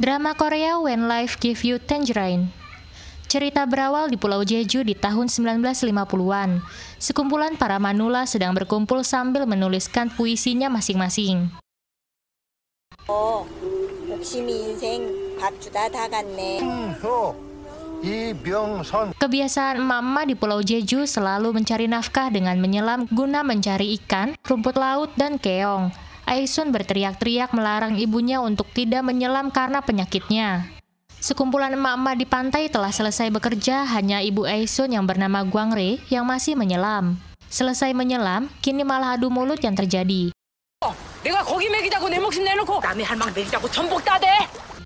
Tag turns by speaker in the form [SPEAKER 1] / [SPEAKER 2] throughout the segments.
[SPEAKER 1] Drama Korea When Life Give You Tangerine. Cerita berawal di Pulau Jeju di tahun 1950-an. Sekumpulan para manula sedang berkumpul sambil menuliskan puisinya masing-masing.
[SPEAKER 2] 욕심이 인생 밥 주다 다 갔네.
[SPEAKER 1] Kebiasaan emak-emak di Pulau Jeju selalu mencari nafkah dengan menyelam guna mencari ikan, rumput laut, dan keong. Aesun berteriak-teriak melarang ibunya untuk tidak menyelam karena penyakitnya. Sekumpulan emak-emak di pantai telah selesai bekerja, hanya ibu Aesun yang bernama Gwangre yang masih menyelam. Selesai menyelam, kini malah adu mulut yang terjadi.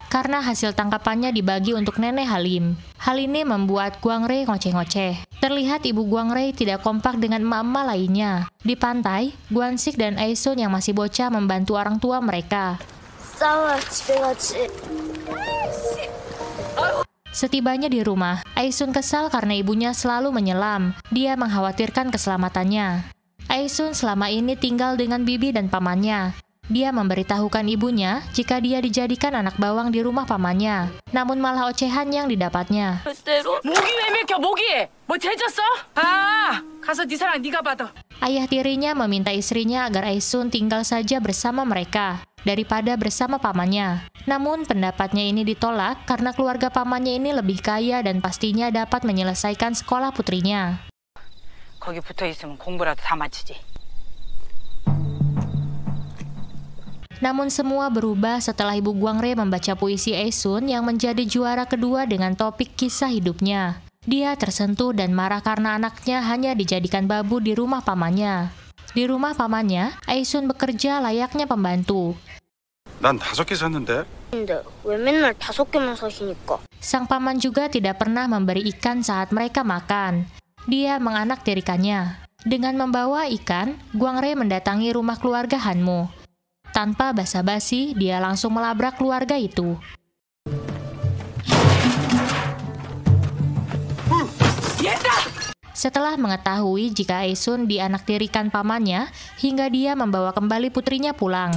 [SPEAKER 1] Karena hasil tangkapannya dibagi untuk Nenek Halim. Hal ini membuat Gwangre ngoceh-ngoceh. Terlihat ibu Gwangre tidak kompak dengan emak-emak lainnya. Di pantai, Gwansik dan Aesun yang masih bocah membantu orang tua mereka. Setibanya di rumah, Aesun kesal karena ibunya selalu menyelam. Dia mengkhawatirkan keselamatannya. Aesun selama ini tinggal dengan bibi dan pamannya. Dia memberitahukan ibunya jika dia dijadikan anak bawang di rumah pamannya. Namun malah ocehan yang didapatnya. Ayah tirinya meminta istrinya agar Aesun tinggal saja bersama mereka daripada bersama pamannya. Namun pendapatnya ini ditolak karena keluarga pamannya ini lebih kaya dan pastinya dapat menyelesaikan sekolah putrinya.
[SPEAKER 3] 거기 붙어 있으면 공부라도 다 마치지.
[SPEAKER 1] Namun semua berubah setelah ibu Gwangre membaca puisi Aesun yang menjadi juara kedua dengan topik kisah hidupnya. Dia tersentuh dan marah karena anaknya hanya dijadikan babu di rumah pamannya. Di rumah pamannya, Aesun bekerja layaknya pembantu.
[SPEAKER 4] 난 5개 샀는데.
[SPEAKER 2] 근데 왜 맨날 5개만 사시니까?
[SPEAKER 1] Sang paman juga tidak pernah memberi ikan saat mereka makan. Dia menganaktirikannya. Dengan membawa ikan, Gwangre mendatangi rumah keluarga Hanmo. Tanpa basa-basi, dia langsung melabrak keluarga itu. Setelah mengetahui jika Aesun dianaktirikan pamannya, hingga dia membawa kembali putrinya pulang.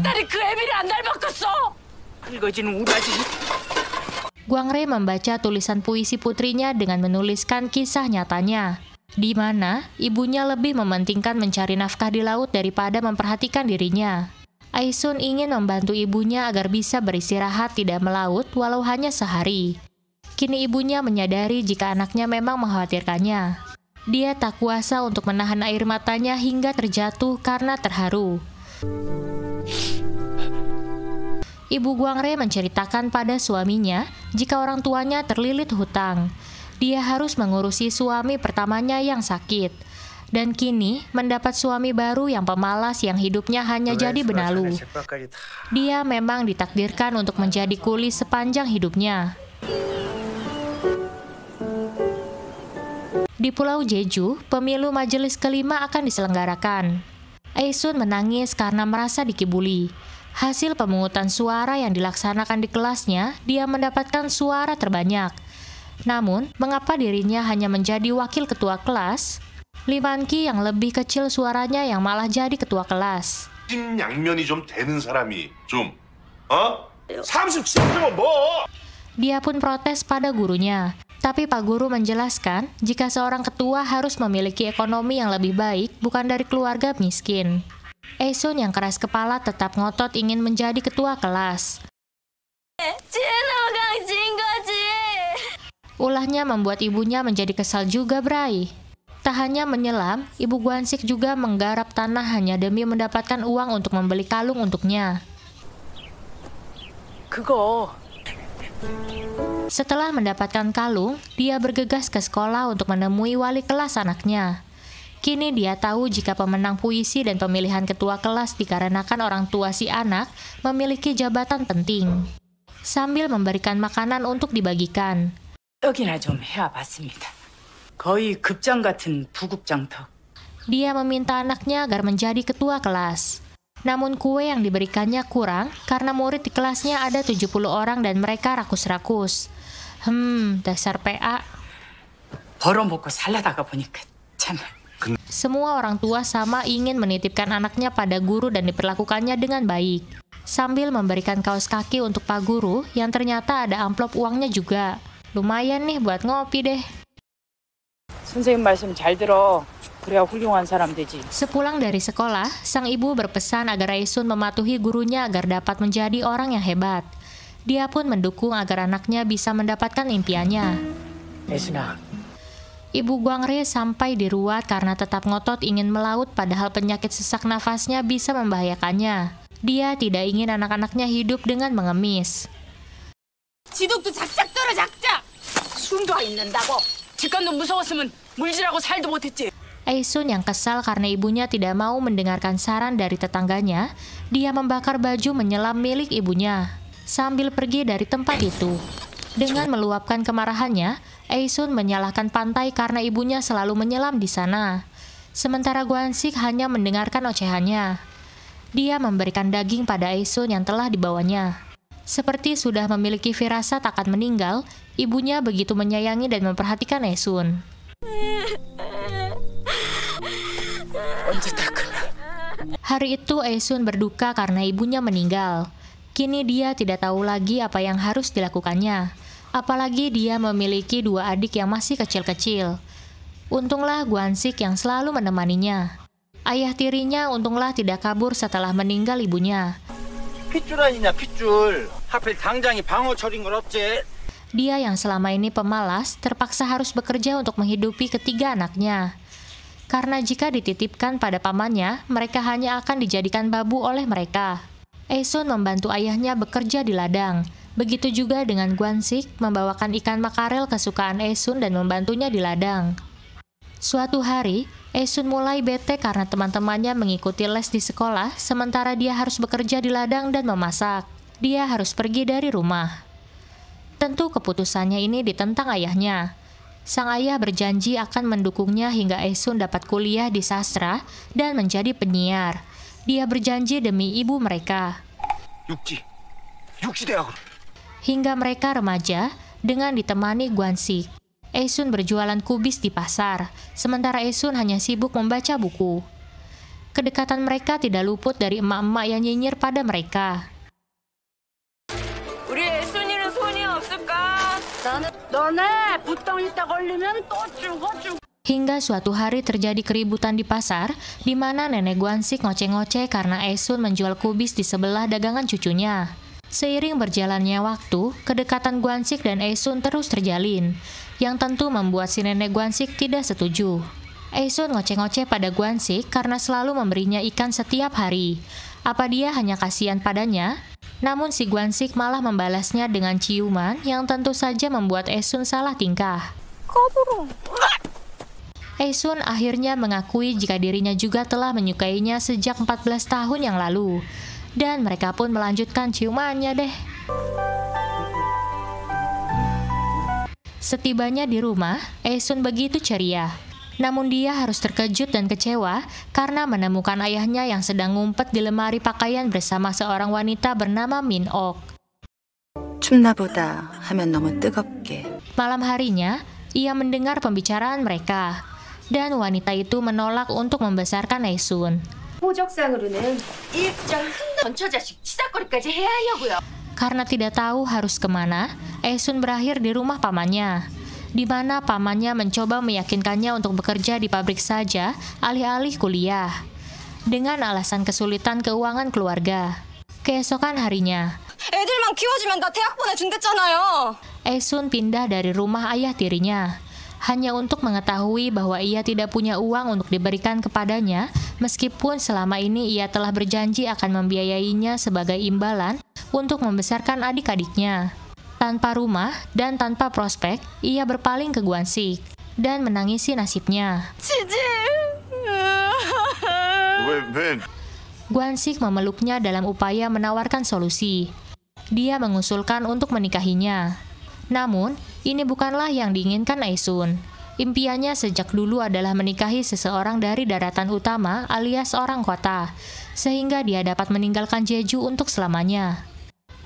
[SPEAKER 1] Gwangre membaca tulisan puisi putrinya dengan menuliskan kisah nyatanya, di mana ibunya lebih mementingkan mencari nafkah di laut daripada memperhatikan dirinya. Aesun ingin membantu ibunya agar bisa beristirahat tidak melaut walau hanya sehari. Kini ibunya menyadari jika anaknya memang mengkhawatirkannya. Dia tak kuasa untuk menahan air matanya hingga terjatuh karena terharu. Ibu Gwangre menceritakan pada suaminya jika orang tuanya terlilit hutang. Dia harus mengurusi suami pertamanya yang sakit. Dan kini mendapat suami baru yang pemalas yang hidupnya hanya jadi benalu. Dia memang ditakdirkan untuk menjadi kuli sepanjang hidupnya. Di Pulau Jeju, pemilu majelis kelima akan diselenggarakan. Aesun menangis karena merasa dikibuli. Hasil pemungutan suara yang dilaksanakan di kelasnya, dia mendapatkan suara terbanyak. Namun, mengapa dirinya hanya menjadi wakil ketua kelas? Lee Man-ki yang lebih kecil suaranya yang malah jadi ketua kelas.
[SPEAKER 4] 양면이 좀 되는 사람이 좀 37이면 뭐?
[SPEAKER 1] Dia pun protes pada gurunya. Tapi Pak Guru menjelaskan jika seorang ketua harus memiliki ekonomi yang lebih baik bukan dari keluarga miskin. Aesun yang keras kepala tetap ngotot ingin menjadi ketua kelas. Ulahnya membuat ibunya menjadi kesal juga, Bray. Tak hanya menyelam, ibu Gwansik juga menggarap tanah hanya demi mendapatkan uang untuk membeli kalung untuknya. Setelah mendapatkan kalung, dia bergegas ke sekolah untuk menemui wali kelas anaknya. Kini dia tahu jika pemenang puisi dan pemilihan ketua kelas dikarenakan orang tua si anak memiliki jabatan penting. Sambil memberikan makanan untuk dibagikan.
[SPEAKER 3] 떡이나 좀 해와봤습니다. 거의 급장 같은 부국장턱.
[SPEAKER 1] Dia meminta anaknya agar menjadi ketua kelas. Namun kue yang diberikannya kurang karena murid di kelasnya ada 70 orang dan mereka rakus-rakus. Dasar PA.
[SPEAKER 3] 벌어먹고 살려다가 보니까 참.
[SPEAKER 1] Semua orang tua sama ingin menitipkan anaknya pada guru dan diperlakukannya dengan baik. sambil memberikan kaos kaki untuk Pak Guru yang ternyata ada amplop uangnya juga. Lumayan nih buat ngopi deh.
[SPEAKER 3] 선생님 말씀 잘 들어. 그래야 훌륭한 사람 되지.
[SPEAKER 1] Sepulang dari sekolah, sang ibu berpesan agar Aesun mematuhi gurunya agar dapat menjadi orang yang hebat. Dia pun mendukung agar anaknya bisa mendapatkan impiannya.
[SPEAKER 3] 애순아,
[SPEAKER 1] Ibu Guangre sampai diruat karena tetap ngotot ingin melaut padahal penyakit sesak nafasnya bisa membahayakannya. Dia tidak ingin anak-anaknya hidup dengan mengemis.
[SPEAKER 3] 지독도 작작 떨어 작작. 숨도 안 있는다고. 직감도 무서웠으면 물질하고 살도 못했지.
[SPEAKER 1] Aesun yang kesal karena ibunya tidak mau mendengarkan saran dari tetangganya, dia membakar baju menyelam milik ibunya sambil pergi dari tempat itu. Dengan meluapkan kemarahannya, Aesun menyalahkan pantai karena ibunya selalu menyelam di sana. Sementara Guansik hanya mendengarkan ocehannya. Dia memberikan daging pada Aesun yang telah dibawanya. Seperti sudah memiliki firasat akan meninggal, ibunya begitu menyayangi dan memperhatikan Aesun. Hari itu Aesun berduka karena ibunya meninggal. Kini dia tidak tahu lagi apa yang harus dilakukannya. Apalagi dia memiliki 2 adik yang masih kecil-kecil. Untunglah Guansik yang selalu menemaninya. Ayah tirinya untunglah tidak kabur setelah meninggal ibunya.
[SPEAKER 5] 핏줄 아니냐 핏줄. 하필 당장이 방어철인 걸 어째.
[SPEAKER 1] Dia yang selama ini pemalas terpaksa harus bekerja untuk menghidupi ketiga anaknya. Karena jika dititipkan pada pamannya, mereka hanya akan dijadikan babu oleh mereka. Aesun membantu ayahnya bekerja di ladang. Begitu juga dengan Guansik membawakan ikan makarel kesukaan Aesun dan membantunya di ladang. Suatu hari, Aesun mulai bete karena teman-temannya mengikuti les di sekolah, sementara dia harus bekerja di ladang dan memasak. Dia harus pergi dari rumah. Tentu keputusannya ini ditentang ayahnya. Sang ayah berjanji akan mendukungnya hingga Aesun dapat kuliah di sastra dan menjadi penyiar. Dia berjanji demi ibu mereka.
[SPEAKER 5] 육지대학으로.
[SPEAKER 1] Hingga mereka remaja dengan ditemani Guansik. Aesun berjualan kubis di pasar, sementara Aesun hanya sibuk membaca buku. Kedekatan mereka tidak luput dari emak-emak yang nyinyir pada mereka.
[SPEAKER 3] 우리 애순이는 손이 없을까? 너네 부덩이 딱 걸리면 또 죽어.
[SPEAKER 1] Hingga suatu hari terjadi keributan di pasar, di mana nenek Guansik ngoceh-ngoceh karena Aesun menjual kubis di sebelah dagangan cucunya. Seiring berjalannya waktu, kedekatan Guansik dan Aesun terus terjalin, yang tentu membuat si nenek Guansik tidak setuju. Aesun ngoceh-ngoceh pada Guansik karena selalu memberinya ikan setiap hari. Apa dia hanya kasihan padanya? Namun si Guansik malah membalasnya dengan ciuman yang tentu saja membuat Aesun salah tingkah. Aesun akhirnya mengakui jika dirinya juga telah menyukainya sejak 14 tahun yang lalu. Dan mereka pun melanjutkan ciumannya deh. Setibanya di rumah, Aesun begitu ceria. Namun dia harus terkejut dan kecewa karena menemukan ayahnya yang sedang ngumpet di lemari pakaian bersama seorang wanita bernama Min Ok.
[SPEAKER 6] 춥나 보다 하면 너무 뜨겁게.
[SPEAKER 1] Malam harinya, ia mendengar pembicaraan mereka. Dan wanita itu menolak untuk membesarkan Aesun.
[SPEAKER 7] 호적상으로는 일정 전처 자식 치사거리까지 해야 하려고요.
[SPEAKER 1] Karena tidak tahu harus kemana, Aesun berakhir di rumah pamannya, di mana pamannya mencoba meyakinkannya untuk bekerja di pabrik saja, alih-alih kuliah, dengan alasan kesulitan keuangan keluarga. Keesokan harinya,
[SPEAKER 2] 애들만 키워주면 나 대학 보내준댔잖아요.
[SPEAKER 1] Aesun pindah dari rumah ayah tirinya, hanya untuk mengetahui bahwa ia tidak punya uang untuk diberikan kepadanya, meskipun selama ini ia telah berjanji akan membiayainya sebagai imbalan untuk membesarkan adik-adiknya. Tanpa rumah dan tanpa prospek, ia berpaling ke Guansik dan menangisi nasibnya.
[SPEAKER 4] 왜?
[SPEAKER 1] Guansik memeluknya dalam upaya menawarkan solusi. Dia mengusulkan untuk menikahinya. Namun, ini bukanlah yang diinginkan Aesun. Impiannya sejak dulu adalah menikahi seseorang dari daratan utama alias orang kota, sehingga dia dapat meninggalkan Jeju untuk selamanya.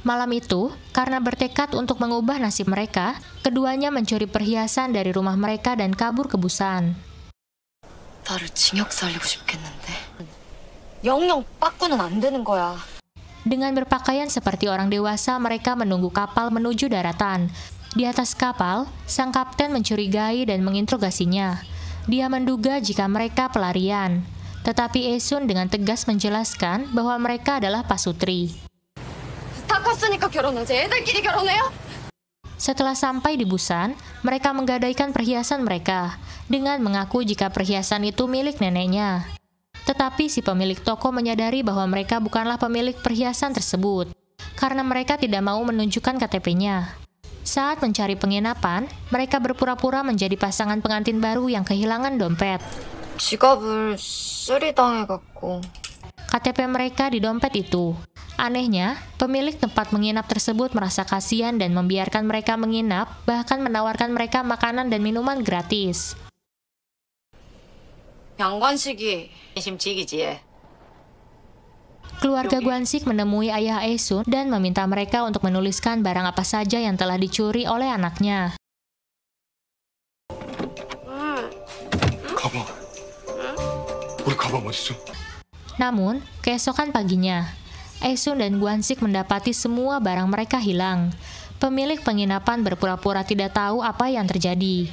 [SPEAKER 1] Malam itu, karena bertekad untuk mengubah nasib mereka, keduanya mencuri perhiasan dari rumah mereka dan kabur ke Busan.
[SPEAKER 6] 나를 징역 살리고 싶겠는데.
[SPEAKER 2] 영영 빠꾸는 안 되는 거야.
[SPEAKER 1] Dengan berpakaian seperti orang dewasa, mereka menunggu kapal menuju daratan. Di atas kapal, sang kapten mencurigai dan menginterogasinya. Dia menduga jika mereka pelarian. Tetapi Esun dengan tegas menjelaskan bahwa mereka adalah pasutri. Setelah sampai di Busan, mereka menggadaikan perhiasan mereka dengan mengaku jika perhiasan itu milik neneknya. Tetapi si pemilik toko menyadari bahwa mereka bukanlah pemilik perhiasan tersebut, karena mereka tidak mau menunjukkan KTP-nya. Saat mencari penginapan, mereka berpura-pura menjadi pasangan pengantin baru yang kehilangan dompet.
[SPEAKER 8] 지갑을 수리당해갖고.
[SPEAKER 1] KTP mereka di dompet itu. Anehnya, pemilik tempat menginap tersebut merasa kasihan dan membiarkan mereka menginap, bahkan menawarkan mereka makanan dan minuman gratis.
[SPEAKER 8] 양관식이 심직이지.
[SPEAKER 1] Keluarga Gwansik menemui ayah Esun dan meminta mereka untuk menuliskan barang apa saja yang telah dicuri oleh anaknya.
[SPEAKER 4] 가방. 우리 가방 어딨어?
[SPEAKER 1] Namun, keesokan paginya, Esun dan Gwansik mendapati semua barang mereka hilang. Pemilik penginapan berpura-pura tidak tahu apa yang terjadi.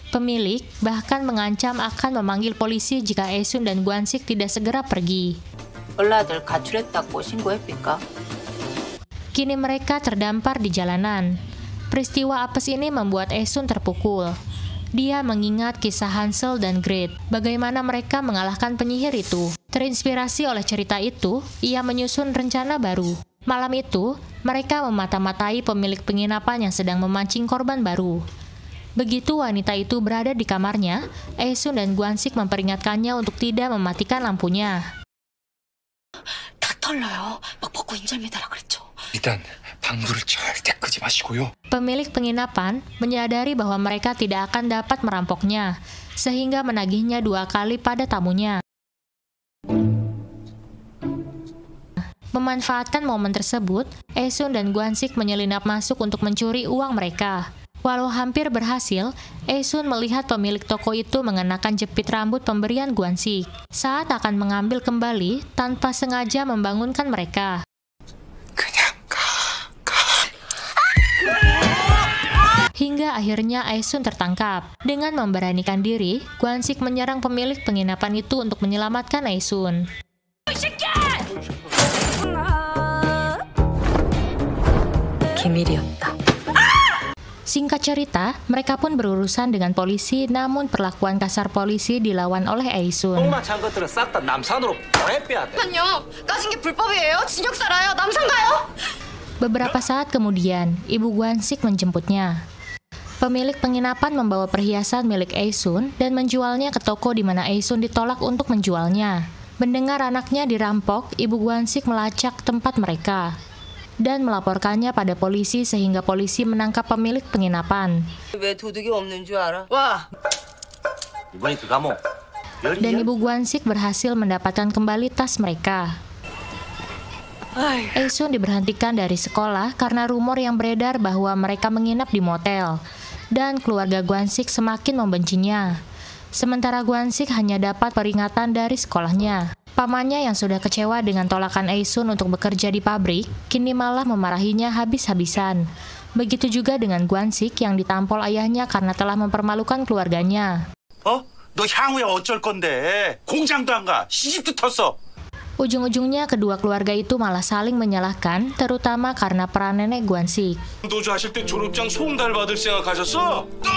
[SPEAKER 1] Pemilik bahkan mengancam akan memanggil polisi jika Esun dan Gwansik tidak segera pergi.
[SPEAKER 8] 얼라들 가출했다고 신고했을까?
[SPEAKER 1] Kini mereka terdampar di jalanan. Peristiwa apes ini membuat Esun terpukul. Dia mengingat kisah Hansel dan Gretel, bagaimana mereka mengalahkan penyihir itu. Terinspirasi oleh cerita itu, ia menyusun rencana baru. Malam itu, mereka memata-matai pemilik penginapan yang sedang memancing korban baru. Begitu wanita itu berada di kamarnya, Esun dan Gwansik memperingatkannya untuk tidak mematikan lampunya.
[SPEAKER 8] 다 털려요. 막 벗고 인절미달라 그랬죠.
[SPEAKER 4] 일단 방불을 절대 끄지 마시고요.
[SPEAKER 1] Pemilik penginapan menyadari bahwa mereka tidak akan dapat merampoknya, sehingga menagihnya 2 kali pada tamunya. Memanfaatkan momen tersebut, Esun dan Gwansik menyelinap masuk untuk mencuri uang mereka. Walau hampir berhasil, Esun melihat pemilik toko itu mengenakan jepit rambut pemberian Gwansik saat akan mengambil kembali tanpa sengaja membangunkan mereka. Hingga akhirnya Esun tertangkap. Dengan memberanikan diri, Gwansik menyerang pemilik penginapan itu untuk menyelamatkan Esun.
[SPEAKER 6] 기밀이었다.
[SPEAKER 1] Singkat cerita, mereka pun berurusan dengan polisi, namun perlakuan kasar polisi dilawan oleh Esun.
[SPEAKER 5] 똥만 찬 것들은 싹 다 남산으로 보내빼야 돼.
[SPEAKER 8] 아니요. 까신 게 불법이에요. 징역 살아요. 남산 가요.
[SPEAKER 1] Beberapa saat kemudian, ibu Gwansik menjemputnya. Pemilik penginapan membawa perhiasan milik Esun dan menjualnya ke toko di mana Esun ditolak untuk menjualnya. Mendengar anaknya dirampok, ibu Gwansik melacak tempat mereka dan melaporkannya pada polisi sehingga polisi menangkap pemilik penginapan.
[SPEAKER 8] 왜 도둑이 없는 줄 알아? 와.
[SPEAKER 5] 이번이 그 감옥.
[SPEAKER 1] Dan ibu Gwansik berhasil mendapatkan kembali tas mereka. Esun diberhentikan dari sekolah karena rumor yang beredar bahwa mereka menginap di motel, dan keluarga Gwansik semakin membencinya. Sementara Gwansik hanya dapat peringatan dari sekolahnya. Pamannya yang sudah kecewa dengan tolakan Esun untuk bekerja di pabrik, kini malah memarahinya habis-habisan. Begitu juga dengan Gwansik yang ditampol ayahnya karena telah mempermalukan keluarganya.
[SPEAKER 5] 너 향후에 어쩔 건데? 공장도 안 가. 시집도 텄어.
[SPEAKER 1] Ujung-ujungnya kedua keluarga itu malah saling menyalahkan, terutama karena peran nenek Gwansik.
[SPEAKER 4] 노조하실 때 졸업장 송달 받을 생각하셨어? 또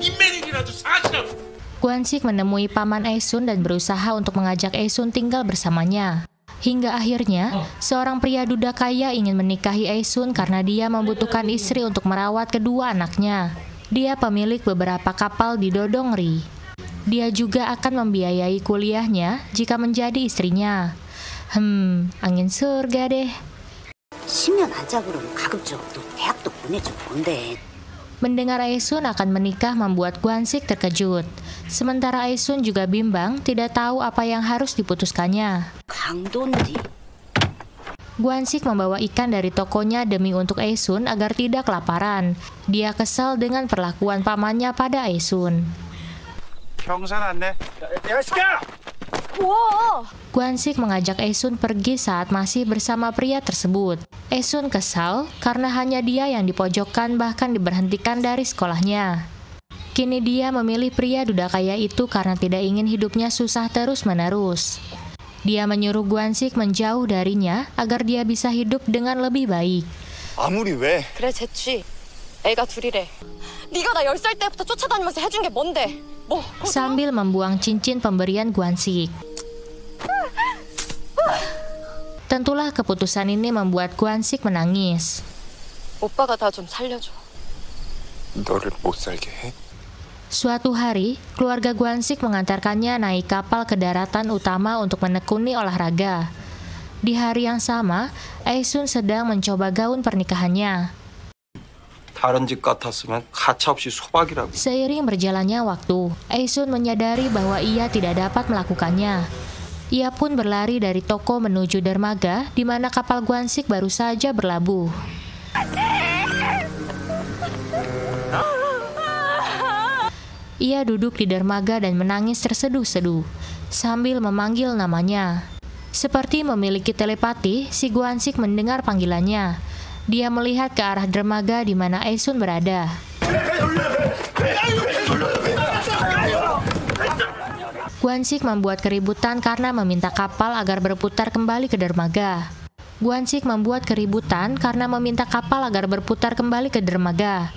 [SPEAKER 4] 인맥이라도 사시라고.
[SPEAKER 1] Gwansik menemui paman Esun dan berusaha untuk mengajak Esun tinggal bersamanya. Hingga akhirnya, seorang pria duda kaya ingin menikahi Esun karena dia membutuhkan istri untuk merawat kedua anaknya. Dia pemilik beberapa kapal di Dodongri. Dia juga akan membiayai kuliahnya jika menjadi istrinya. Angin surga deh.
[SPEAKER 2] 10년 하자 그러면 가급적 또 대학도 보내줘 뭔데.
[SPEAKER 1] Mendengar Esun akan menikah membuat Gwansik terkejut. Sementara Esun juga bimbang, tidak tahu apa yang harus diputuskannya.
[SPEAKER 2] 강도인지.
[SPEAKER 1] Gwansik membawa ikan dari tokonya demi untuk Esun agar tidak kelaparan. Dia kesal dengan perlakuan pamannya pada Esun.
[SPEAKER 5] 경산 안내. 야, 시켜!
[SPEAKER 1] Gwansik mengajak Aesun pergi saat masih bersama pria tersebut. Aesun kesal karena hanya dia yang dipojokkan bahkan diberhentikan dari sekolahnya. Kini dia memilih pria duda kaya itu karena tidak ingin hidupnya susah terus-menerus. Dia menyuruh Gwansik menjauh darinya agar dia bisa hidup dengan lebih baik.
[SPEAKER 5] 아무리 왜?
[SPEAKER 8] 그래 재취. 애가 둘이래. 네가 나 10살 때부터 쫓아다니면서 해준 게 뭔데? 뭐?
[SPEAKER 1] Sambil membuang cincin pemberian Gwansik. Tentulah keputusan ini membuat Gwansik menangis.
[SPEAKER 8] 오빠가 나 좀 살려줘.
[SPEAKER 4] 너를 못 살게 해?
[SPEAKER 1] Suatu hari, keluarga Gwansik mengantarkannya naik kapal ke daratan utama untuk menekuni olahraga. Di hari yang sama, Aesun sedang mencoba gaun pernikahannya.
[SPEAKER 5] 다른 집 같았으면 가차없이 소박이라고.
[SPEAKER 1] Seiring berjalannya waktu, Aesun menyadari bahwa ia tidak dapat melakukannya. Ia pun berlari dari toko menuju dermaga di mana kapal Gwansik baru saja berlabuh. Ia duduk di dermaga dan menangis terseduh-seduh sambil memanggil namanya. Seperti memiliki telepati, si Gwansik mendengar panggilannya. Dia melihat ke arah dermaga di mana Aesun berada. Gwansik membuat keributan karena meminta kapal agar berputar kembali ke dermaga. Gwansik membuat keributan karena meminta kapal agar berputar kembali ke dermaga.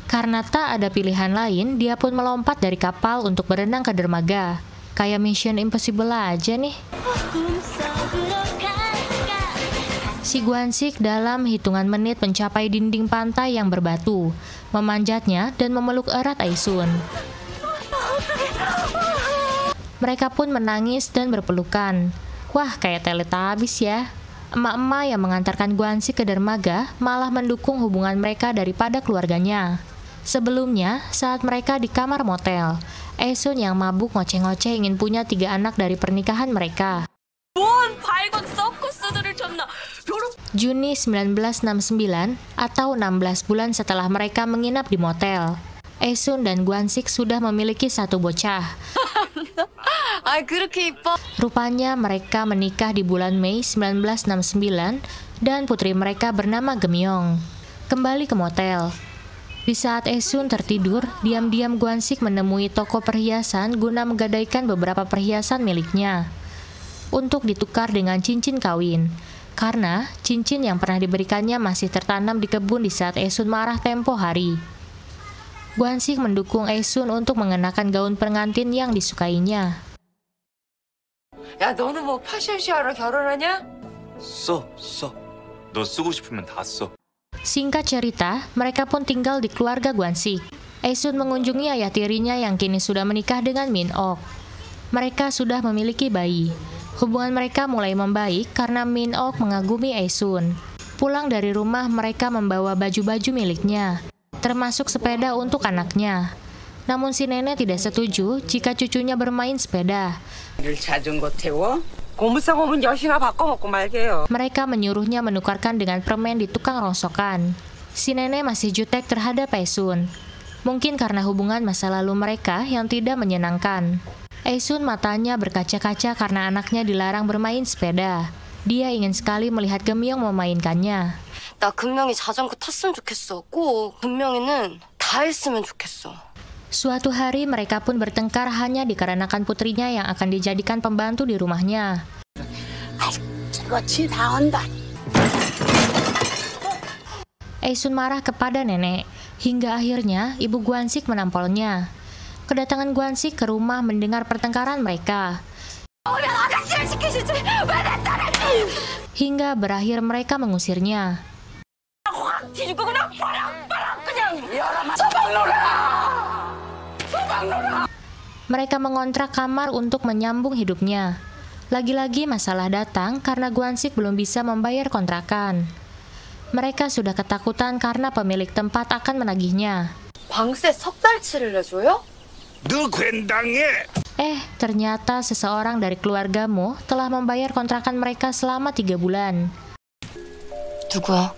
[SPEAKER 1] Karena tak ada pilihan lain, dia pun melompat dari kapal untuk berenang ke dermaga. Kayak Mission Impossible aja nih. Si Gwansik dalam hitungan menit mencapai dinding pantai yang berbatu, memanjatnya dan memeluk erat Aesun. Mereka pun menangis dan berpelukan. Wah, kayak Teletubbies ya. Emak-emak yang mengantarkan Gwansik ke dermaga malah mendukung hubungan mereka daripada keluarganya. Sebelumnya, saat mereka di kamar motel, Aesun yang mabuk ngoceh-ngoceh ingin punya 3 anak dari pernikahan mereka. Juni 1969 atau 16 bulan setelah mereka menginap di motel, Aesun dan Gwansik sudah memiliki 1 bocah. Rupanya mereka menikah di bulan Mei 1969 dan putri mereka bernama Gemyong. Kembali ke motel. Di saat Aesun tertidur, diam-diam Gwansik menemui toko perhiasan guna menggadaikan beberapa perhiasan miliknya untuk ditukar dengan cincin kawin. Karena cincin yang pernah diberikannya masih tertanam di kebun di saat Aesun marah tempo hari. Gwansik mendukung Aesun untuk mengenakan gaun pengantin yang disukainya.
[SPEAKER 7] 야, 너는 뭐 파션쇼하러 결혼하냐?
[SPEAKER 5] 써. 너 쓰고 싶으면 다 써.
[SPEAKER 1] Singkat cerita, mereka pun tinggal di keluarga Gwansik. Aesun mengunjungi ayah tirinya yang kini sudah menikah dengan Min-ok. Mereka sudah memiliki bayi. Hubungan mereka mulai membaik karena Min-ok mengagumi Aesun. Pulang dari rumah, mereka membawa baju-baju miliknya, termasuk sepeda untuk anaknya. Namun si nenek tidak setuju jika cucunya bermain sepeda.
[SPEAKER 3] 자전거 태워? 고무상업은 여시나 바꿔먹고 말게요.
[SPEAKER 1] Mereka menyuruhnya menukarkan dengan permen di tukang rongsokan. Si nenek masih jutek terhadap Aesun. Mungkin karena hubungan masa lalu mereka yang tidak menyenangkan. Aesun matanya berkaca-kaca karena anaknya dilarang bermain sepeda. Dia ingin sekali melihat Gemyong memainkannya.
[SPEAKER 8] 나 금명이 자전거 탔으면 좋겠어. 꼭 금명이는 다 했으면 좋겠어.
[SPEAKER 1] Suatu hari mereka pun bertengkar hanya dikarenakan putrinya yang akan dijadikan pembantu di rumahnya. Aesun marah kepada nenek, hingga akhirnya ibu Gwansik menampolnya. Kedatangan Gwansik ke rumah mendengar pertengkaran mereka. Hingga berakhir mereka mengusirnya. Mereka mengontrak kamar untuk menyambung hidupnya. Lagi-lagi masalah datang karena Gwansik belum bisa membayar kontrakan. Mereka sudah ketakutan karena pemilik tempat akan menagihnya.
[SPEAKER 8] 방세 석 달치를 내줘요?
[SPEAKER 4] 너 괜당해.
[SPEAKER 1] Ternyata seseorang dari keluargamu telah membayar kontrakan mereka selama 3 bulan.
[SPEAKER 8] 누구야?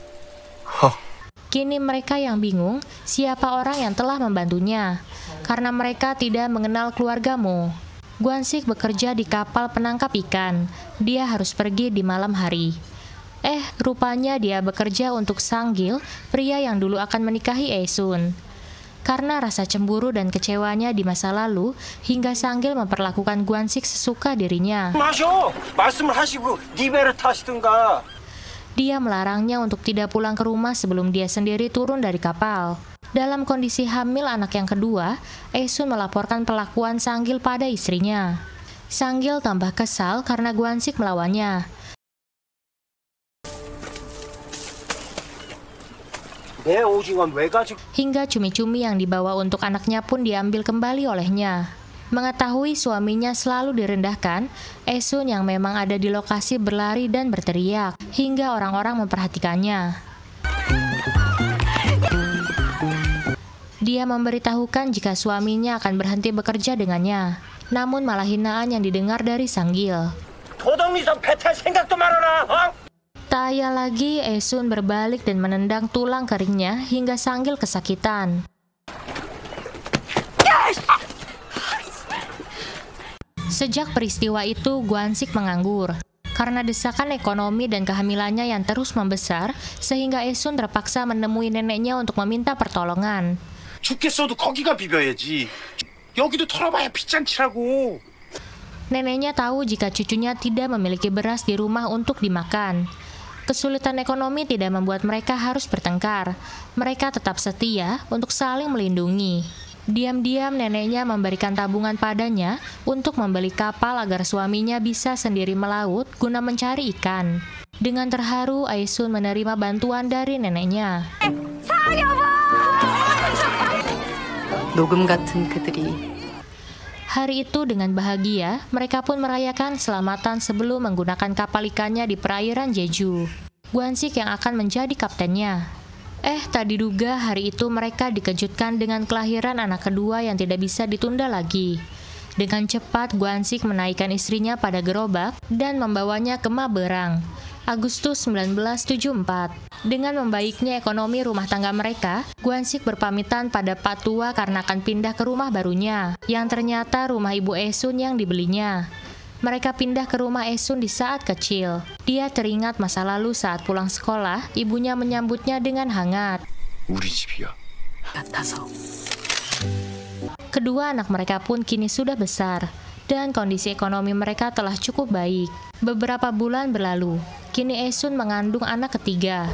[SPEAKER 1] Kini mereka yang bingung siapa orang yang telah membantunya, karena mereka tidak mengenal keluarga Mo. Guansik bekerja di kapal penangkap ikan. Dia harus pergi di malam hari. Rupanya dia bekerja untuk Sang-gil, pria yang dulu akan menikahi Aesun. Karena rasa cemburu dan kecewanya di masa lalu, hingga Sang-gil memperlakukan Guansik sesuka dirinya.
[SPEAKER 5] 마셔! 말씀을 하시고 네 배를 타시든가.
[SPEAKER 1] Dia melarangnya untuk tidak pulang ke rumah sebelum dia sendiri turun dari kapal. Dalam kondisi hamil anak yang kedua, Aesun melaporkan perlakuan Sang-gil pada istrinya. Sang-gil tambah kesal karena Guansik melawannya.
[SPEAKER 5] 내 오징어는 왜 가지고?
[SPEAKER 1] Hingga cumi-cumi yang dibawa untuk anaknya pun diambil kembali olehnya. Mengetahui suaminya selalu direndahkan, Aesun yang memang ada di lokasi berlari dan berteriak, hingga orang-orang memperhatikannya. Dia memberitahukan jika suaminya akan berhenti bekerja dengannya, namun malah hinaan yang didengar dari Sang-gil.
[SPEAKER 5] 도덕미선 배탈 생각도 말아라.
[SPEAKER 1] Tak ayal lagi, Aesun berbalik dan menendang tulang keringnya hingga Sang-gil kesakitan. Sejak peristiwa itu, Guansik menganggur. Karena desakan ekonomi dan kehamilannya yang terus membesar, sehingga Aesun terpaksa menemui neneknya untuk meminta pertolongan.
[SPEAKER 4] 죽겠어도 거기가 비벼야지. 여기도 털어봐야 핏잔치라고.
[SPEAKER 1] Neneknya tahu jika cucunya tidak memiliki beras di rumah untuk dimakan. Kesulitan ekonomi tidak membuat mereka harus bertengkar. Mereka tetap setia untuk saling melindungi. Diam-diam neneknya memberikan tabungan padanya untuk membeli kapal agar suaminya bisa sendiri melaut guna mencari ikan. Dengan terharu, Aesun menerima bantuan dari neneknya.
[SPEAKER 6] 녹음 같은 그들이
[SPEAKER 1] Hari itu dengan bahagia, mereka pun merayakan keselamatan sebelum menggunakan kapal ikannya di perairan Jeju. Guansik yang akan menjadi kaptennya. Tak diduga hari itu mereka dikejutkan dengan kelahiran anak kedua yang tidak bisa ditunda lagi. Dengan cepat, Guansik menaikkan istrinya pada gerobak dan membawanya ke Maberang. Agustus 1974. Dengan membaiknya ekonomi rumah tangga mereka, Guansik berpamitan pada Pak Tua karena akan pindah ke rumah barunya, yang ternyata rumah ibu Aesun yang dibelinya. Mereka pindah ke rumah Aesun di saat kecil. Dia teringat masa lalu saat pulang sekolah, ibunya menyambutnya dengan hangat.
[SPEAKER 4] 우리 집이야.
[SPEAKER 6] 같아서
[SPEAKER 1] Kedua anak mereka pun kini sudah besar, dan kondisi ekonomi mereka telah cukup baik. Beberapa bulan berlalu, kini Aesun mengandung anak ketiga.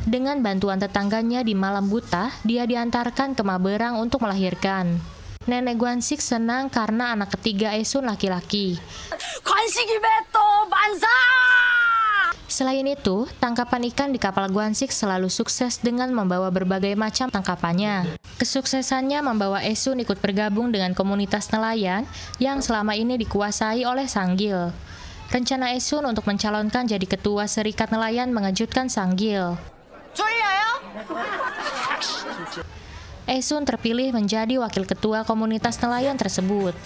[SPEAKER 1] Dengan bantuan tetangganya di malam buta, dia diantarkan ke Maberang untuk melahirkan. Nenek Guansik senang karena anak ketiga Aesun laki-laki.
[SPEAKER 3] 관식이 배또 만사!
[SPEAKER 1] Selain itu, tangkapan ikan di kapal Guansik selalu sukses dengan membawa berbagai macam tangkapannya. Kesuksesannya membawa Aesun ikut bergabung dengan komunitas nelayan yang selama ini dikuasai oleh Sang-gil. Rencana Aesun untuk mencalonkan jadi ketua serikat nelayan mengejutkan Sang-gil. Aesun terpilih menjadi wakil ketua komunitas nelayan tersebut.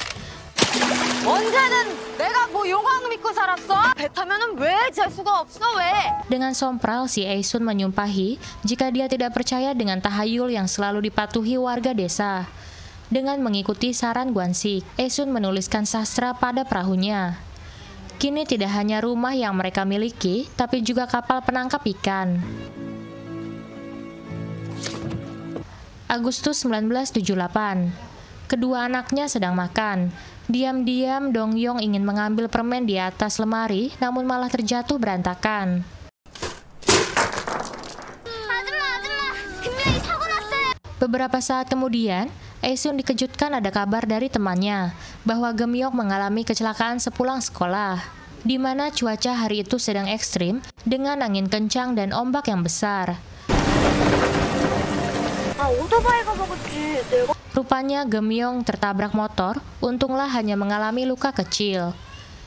[SPEAKER 8] 언제는 내가 뭐 용왕 믿고 살았어? 배 타면은 왜 재수가 없어 왜?
[SPEAKER 1] Dengan sompral, si Aesun menyumpahi jika dia tidak percaya dengan tahayul yang selalu dipatuhi warga desa. Dengan mengikuti saran Guansik, Aesun menuliskan sastra pada perahunya. Kini tidak hanya rumah yang mereka miliki, tapi juga kapal penangkap ikan. Agustus 1978. Kedua anaknya sedang makan. Diam-diam Dongyong ingin mengambil permen di atas lemari, namun malah terjatuh berantakan. Beberapa saat kemudian, Aesun dikejutkan ada kabar dari temannya bahwa Gemyok mengalami kecelakaan sepulang sekolah, di mana cuaca hari itu sedang ekstrim dengan angin kencang dan ombak yang besar. Rupanya Gemyong tertabrak motor, untunglah hanya mengalami luka kecil.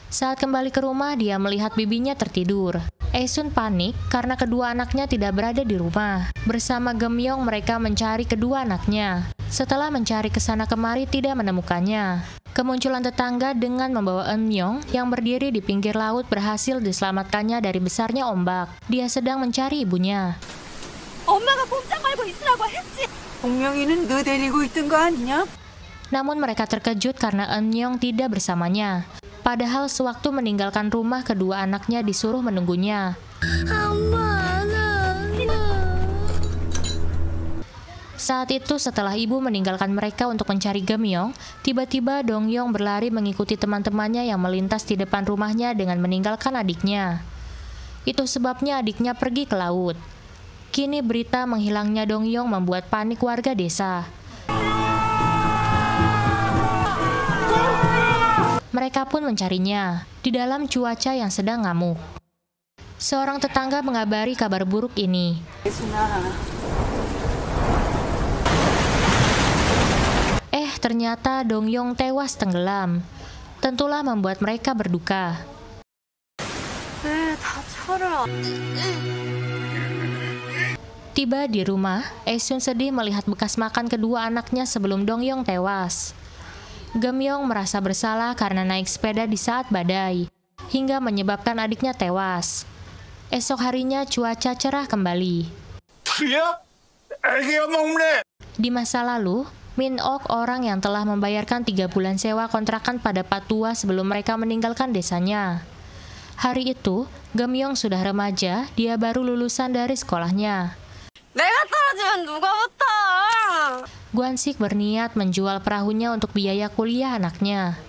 [SPEAKER 1] Saat kembali ke rumah, dia melihat bibinya tertidur. Aesun panik karena kedua anaknya tidak berada di rumah. Bersama Gemyong mereka mencari kedua anaknya. Setelah mencari kesana kemari tidak menemukannya. Kemunculan tetangga dengan membawa Eunmyong yang berdiri di pinggir laut berhasil diselamatkannya dari besarnya ombak. Dia sedang mencari ibunya.
[SPEAKER 8] 엄마가 꼼짝 말고 있으라고 했지.
[SPEAKER 2] 동명이는 너 데리고 있던 거 아니냐?
[SPEAKER 1] Namun mereka terkejut karena Eun-young tidak bersamanya. Padahal sewaktu meninggalkan rumah, kedua anaknya disuruh menunggunya. Saat itu setelah ibu meninggalkan mereka untuk mencari Geum-young, tiba-tiba Dong-young berlari mengikuti teman-temannya yang melintas di depan rumahnya dengan meninggalkan adiknya. Itu sebabnya adiknya pergi ke laut. Kini berita menghilangnya Dong-young membuat panik warga desa. Mereka pun mencarinya di dalam cuaca yang sedang ngamuk. Seorang tetangga mengabari kabar buruk ini. Ternyata Dong-young tewas tenggelam. Tentulah membuat mereka berduka. Tiba di rumah, Aesun sedih melihat bekas makan kedua anaknya sebelum Dong-young tewas. Geum-young merasa bersalah karena naik sepeda di saat badai, hingga menyebabkan adiknya tewas. Esok harinya cuaca cerah kembali. Di masa lalu, Min-ok, orang yang telah membayarkan 3 bulan sewa kontrakan pada Patua sebelum mereka meninggalkan desanya. Hari itu, Geum-young sudah remaja, dia baru lulusan dari sekolahnya.
[SPEAKER 8] 내가 떨어지면 누가 붙어?
[SPEAKER 1] Gwansik berniat menjual perahunya untuk biaya kuliah anaknya.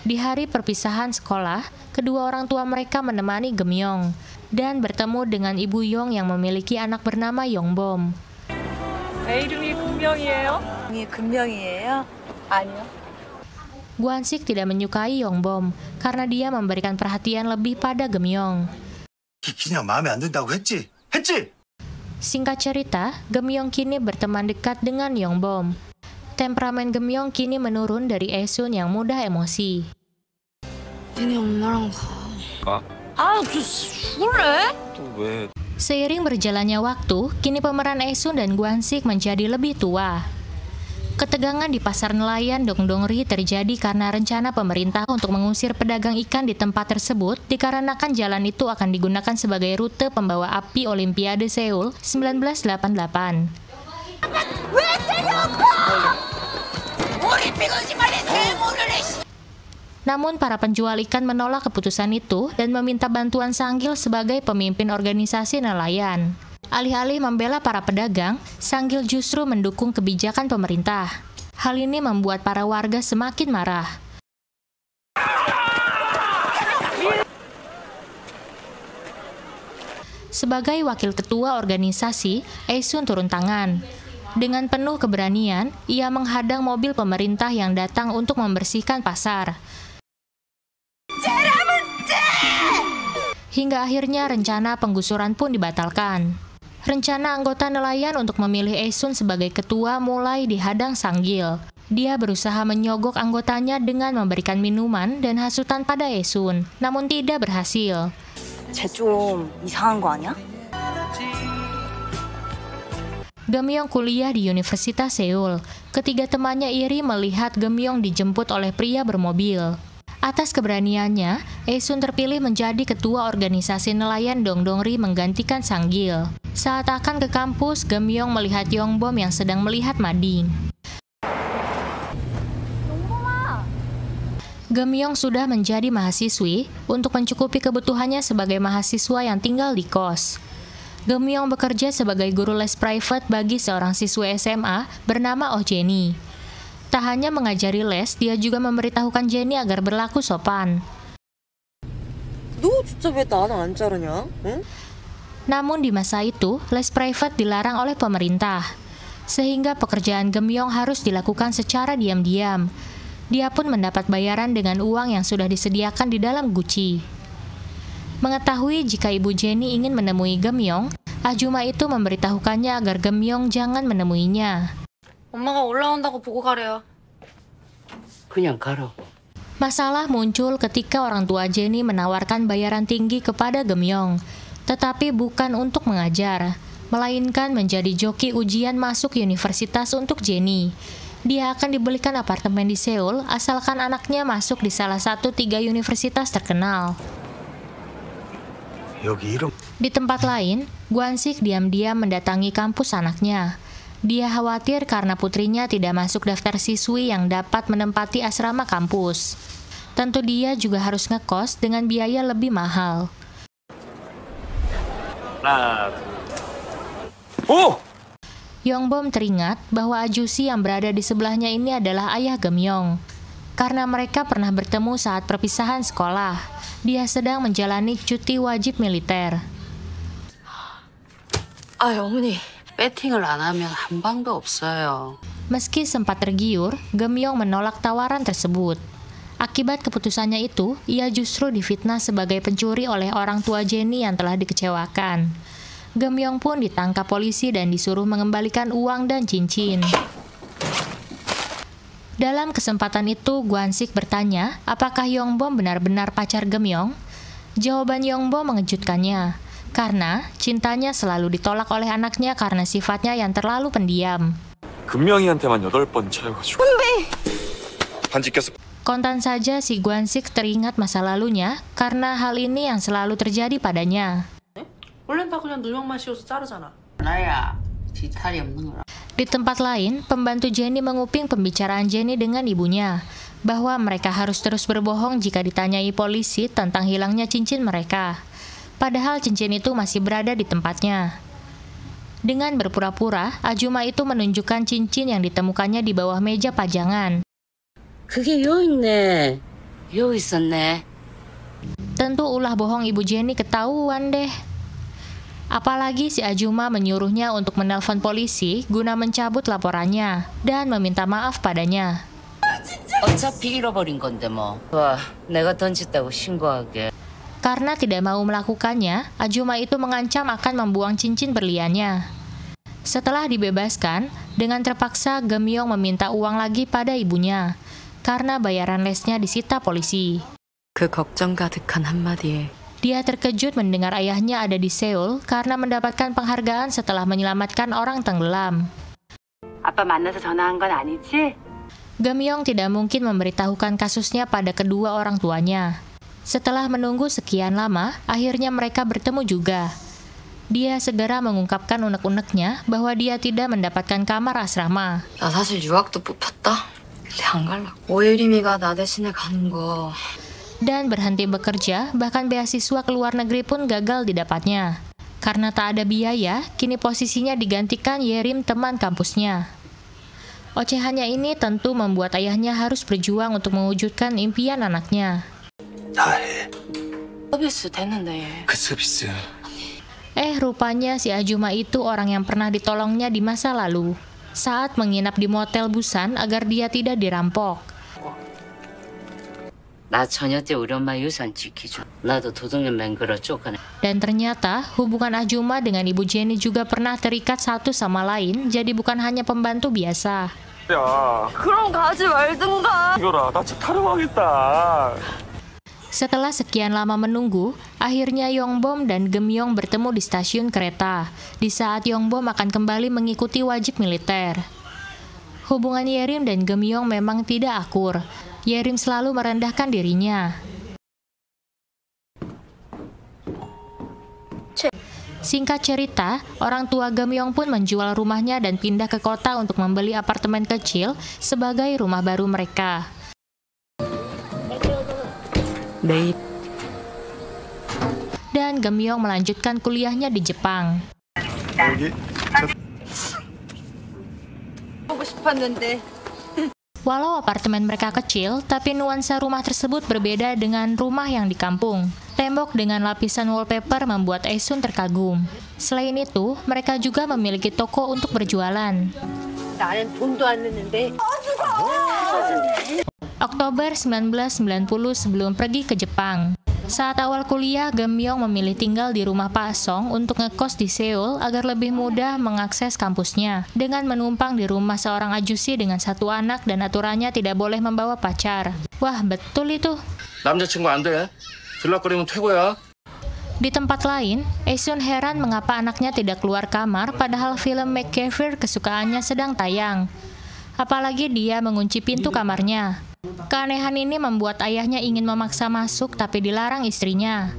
[SPEAKER 1] Di hari perpisahan sekolah, kedua orang tua mereka menemani Geum-young dan bertemu dengan ibu Yong yang memiliki anak bernama Yongbom.
[SPEAKER 9] 이름이 금명이에요? 금명이에요? 아니요.
[SPEAKER 1] Gwansik tidak menyukai Yongbom karena dia memberikan perhatian lebih pada Geum-young.
[SPEAKER 5] 그냥 마음에 안 든다고 했지?
[SPEAKER 1] Singkat cerita, Geum-young kini berteman dekat dengan Yongbom. Temperamen Geum-young kini menurun dari Aesun yang mudah emosi.
[SPEAKER 8] 니네 엄마랑 가. 그래?
[SPEAKER 4] 또 왜?
[SPEAKER 1] Seiring berjalannya waktu, kini pemeran Aesun dan Gwansik menjadi lebih tua. Ketegangan di pasar nelayan Dongdongri terjadi karena rencana pemerintah untuk mengusir pedagang ikan di tempat tersebut dikarenakan jalan itu akan digunakan sebagai rute pembawa api Olimpiade Seoul 1988. Namun para penjual ikan menolak keputusan itu dan meminta bantuan Sanggil sebagai pemimpin organisasi nelayan. Alih-alih membela para pedagang, Sanggil justru mendukung kebijakan pemerintah. Hal ini membuat para warga semakin marah. Sebagai wakil ketua organisasi, Aesun turun tangan. Dengan penuh keberanian, ia menghadang mobil pemerintah yang datang untuk membersihkan pasar. Hingga akhirnya rencana penggusuran pun dibatalkan. Rencana anggota nelayan untuk memilih Aesun sebagai ketua mulai dihadang Sanggil. Dia berusaha menyogok anggotanya dengan memberikan minuman dan hasutan pada Aesun, namun tidak berhasil.
[SPEAKER 2] 쟤 좀 이상한 거 아니야?
[SPEAKER 1] Geum-young kuliah di Universitas Seoul. Ketiga temannya iri melihat Geum-young dijemput oleh pria bermobil. Atas keberaniannya, Aesun terpilih menjadi ketua organisasi nelayan Dongdongri menggantikan Sanggil. Saat akan ke kampus, Geum-young melihat Yongbom yang sedang melihat mading. Geum-young sudah menjadi mahasiswi untuk mencukupi kebutuhannya sebagai mahasiswa yang tinggal di kos. Geum-young bekerja sebagai guru les private bagi seorang siswa SMA bernama Oh Jenny. Tak hanya mengajari les, dia juga memberitahukan Jenny agar berlaku sopan.
[SPEAKER 6] 너 진짜 왜 나는 안 자르냐? 응?
[SPEAKER 1] Namun di masa itu, les private dilarang oleh pemerintah. Sehingga pekerjaan Geum-young harus dilakukan secara diam-diam. Dia pun mendapat bayaran dengan uang yang sudah disediakan di dalam guci. Mengetahui jika ibu Jenny ingin menemui Geum-young, Ajuma itu memberitahukannya agar Geum-young jangan menemuinya.
[SPEAKER 8] 엄마가 올라온다고 보고 가래요.
[SPEAKER 6] 그냥 가라.
[SPEAKER 1] Masalah muncul ketika orang tua Jenny menawarkan bayaran tinggi kepada Geum-young, tetapi bukan untuk mengajar, melainkan menjadi joki ujian masuk universitas untuk Jenny. Dia akan dibelikan apartemen di Seoul asalkan anaknya masuk di salah satu 3 universitas terkenal. Di tempat lain, Gwansik diam-diam mendatangi kampus anaknya. Dia khawatir karena putrinya tidak masuk daftar siswi yang dapat menempati asrama kampus. Tentu dia juga harus ngekos dengan biaya lebih mahal. Yongbom teringat bahwa ajusi yang berada di sebelahnya ini adalah ayah Gemyong. Karena mereka pernah bertemu saat perpisahan sekolah. Dia sedang menjalani cuti wajib militer.
[SPEAKER 2] 어머니, 배팅을 안 하면 한 방도 없어요.
[SPEAKER 1] Meski sempat tergiur, Gemyong menolak tawaran tersebut. Akibat keputusannya itu, ia justru difitnah sebagai pencuri oleh orang tua Jenny yang telah dikecewakan. Gemyong pun ditangkap polisi dan disuruh mengembalikan uang dan cincin. Dalam kesempatan itu, Gwansik bertanya apakah Yongbom benar-benar pacar Gemyong. Jawaban Yongbom mengejutkannya, karena cintanya selalu ditolak oleh anaknya karena sifatnya yang terlalu pendiam.
[SPEAKER 10] 금명이한테만 8번 차여가지고. 반지 꼈어.
[SPEAKER 1] Kontan saja si Gwansik teringat masa lalunya karena hal ini yang selalu terjadi padanya.
[SPEAKER 6] 원래는 다 그냥 누명만 씌워서 자르잖아.
[SPEAKER 2] 나야, 뒤탈이 없는 거라.
[SPEAKER 1] Di tempat lain, pembantu Jenny menguping pembicaraan Jenny dengan ibunya, bahwa mereka harus terus berbohong jika ditanyai polisi tentang hilangnya cincin mereka. Padahal cincin itu masih berada di tempatnya. Dengan berpura-pura, Ajuma itu menunjukkan cincin yang ditemukannya di bawah meja pajangan.
[SPEAKER 2] 그게 여기 있네. 여기 있었네.
[SPEAKER 1] Tentu ulah bohong ibu Jenny ketahuan deh. Apalagi si Ajuma menyuruhnya untuk menelpon polisi guna mencabut laporannya dan meminta maaf padanya.
[SPEAKER 2] 어차피 잃어버린 건데 뭐. 와, 내가 던졌다고 신고하게.
[SPEAKER 1] Karena tidak mau melakukannya, Ajuma itu mengancam akan membuang cincin berliannya. Setelah dibebaskan, dengan terpaksa Gemyong meminta uang lagi pada ibunya, karena bayaran lesnya disita polisi.
[SPEAKER 6] 그 걱정 가득한 한마디에
[SPEAKER 1] Dia terkejut mendengar ayahnya ada di Seoul karena mendapatkan penghargaan setelah menyelamatkan orang tenggelam.
[SPEAKER 3] 아빠 만나서 전화한 건 아니지?
[SPEAKER 1] Gemyong tidak mungkin memberitahukan kasusnya pada kedua orang tuanya. Setelah menunggu sekian lama, akhirnya mereka bertemu juga. Dia segera mengungkapkan unek-uneknya bahwa dia tidak mendapatkan kamar asrama.
[SPEAKER 6] 나 사실 유학도 뽑혔다. 근데 안 갈라. 오예림이가 나 대신에 가는 거.
[SPEAKER 1] Dan berhenti bekerja, bahkan beasiswa ke luar negeri pun gagal didapatnya. Karena tak ada biaya, kini posisinya digantikan Yerim, teman kampusnya. Ocehannya ini tentu membuat ayahnya harus berjuang untuk mewujudkan impian anaknya.
[SPEAKER 6] 서비스 됐는데.
[SPEAKER 10] 그 서비스.
[SPEAKER 1] Rupanya si Ajuma itu orang yang pernah ditolongnya di masa lalu, saat menginap di motel Busan agar dia tidak dirampok.
[SPEAKER 2] 나 처녀 때 우리 엄마 유산 지키죠. 나도 도둑년 맹글어 쫓아내.
[SPEAKER 1] Dan ternyata hubungan Ajuma dengan ibu Jenny juga pernah terikat satu sama lain, jadi bukan hanya pembantu biasa.
[SPEAKER 10] 야,
[SPEAKER 8] 그럼 가지 말든가.
[SPEAKER 10] 이거라, 나 진짜 타령하겠다.
[SPEAKER 1] Setelah sekian lama menunggu, akhirnya Yongbom dan Gemyong bertemu di stasiun kereta, di saat Yongbom akan kembali mengikuti wajib militer. Hubungan Yerim dan Gemyong memang tidak akur. Yerim selalu merendahkan dirinya. Singkat cerita, orang tua Gemyong pun menjual rumahnya dan pindah ke kota untuk membeli apartemen kecil sebagai rumah baru mereka. Dan Gemyong melanjutkan kuliahnya di Jepang.
[SPEAKER 8] 보고 싶었는데.
[SPEAKER 1] Walau apartemen mereka kecil, tapi nuansa rumah tersebut berbeda dengan rumah yang di kampung. Tembok dengan lapisan wallpaper membuat Esun terkagum. Selain itu, mereka juga memiliki toko untuk berjualan.
[SPEAKER 2] 나는 돈도 안 냈는데.
[SPEAKER 1] Oktober 1990 sebelum pergi ke Jepang. Saat awal kuliah, Gemyong memilih tinggal di rumah Pak Song untuk ngekos di Seoul agar lebih mudah mengakses kampusnya. Dengan menumpang di rumah seorang ajusi dengan satu anak dan aturannya tidak boleh membawa pacar. Wah, betul itu.
[SPEAKER 4] 남자친구 안 돼. 들락거리면 퇴고야.
[SPEAKER 1] Di tempat lain, Esun heran mengapa anaknya tidak keluar kamar padahal film McCaffrey kesukaannya sedang tayang. Apalagi dia mengunci pintu kamarnya. Keanehan ini membuat ayahnya ingin memaksa masuk tapi dilarang istrinya.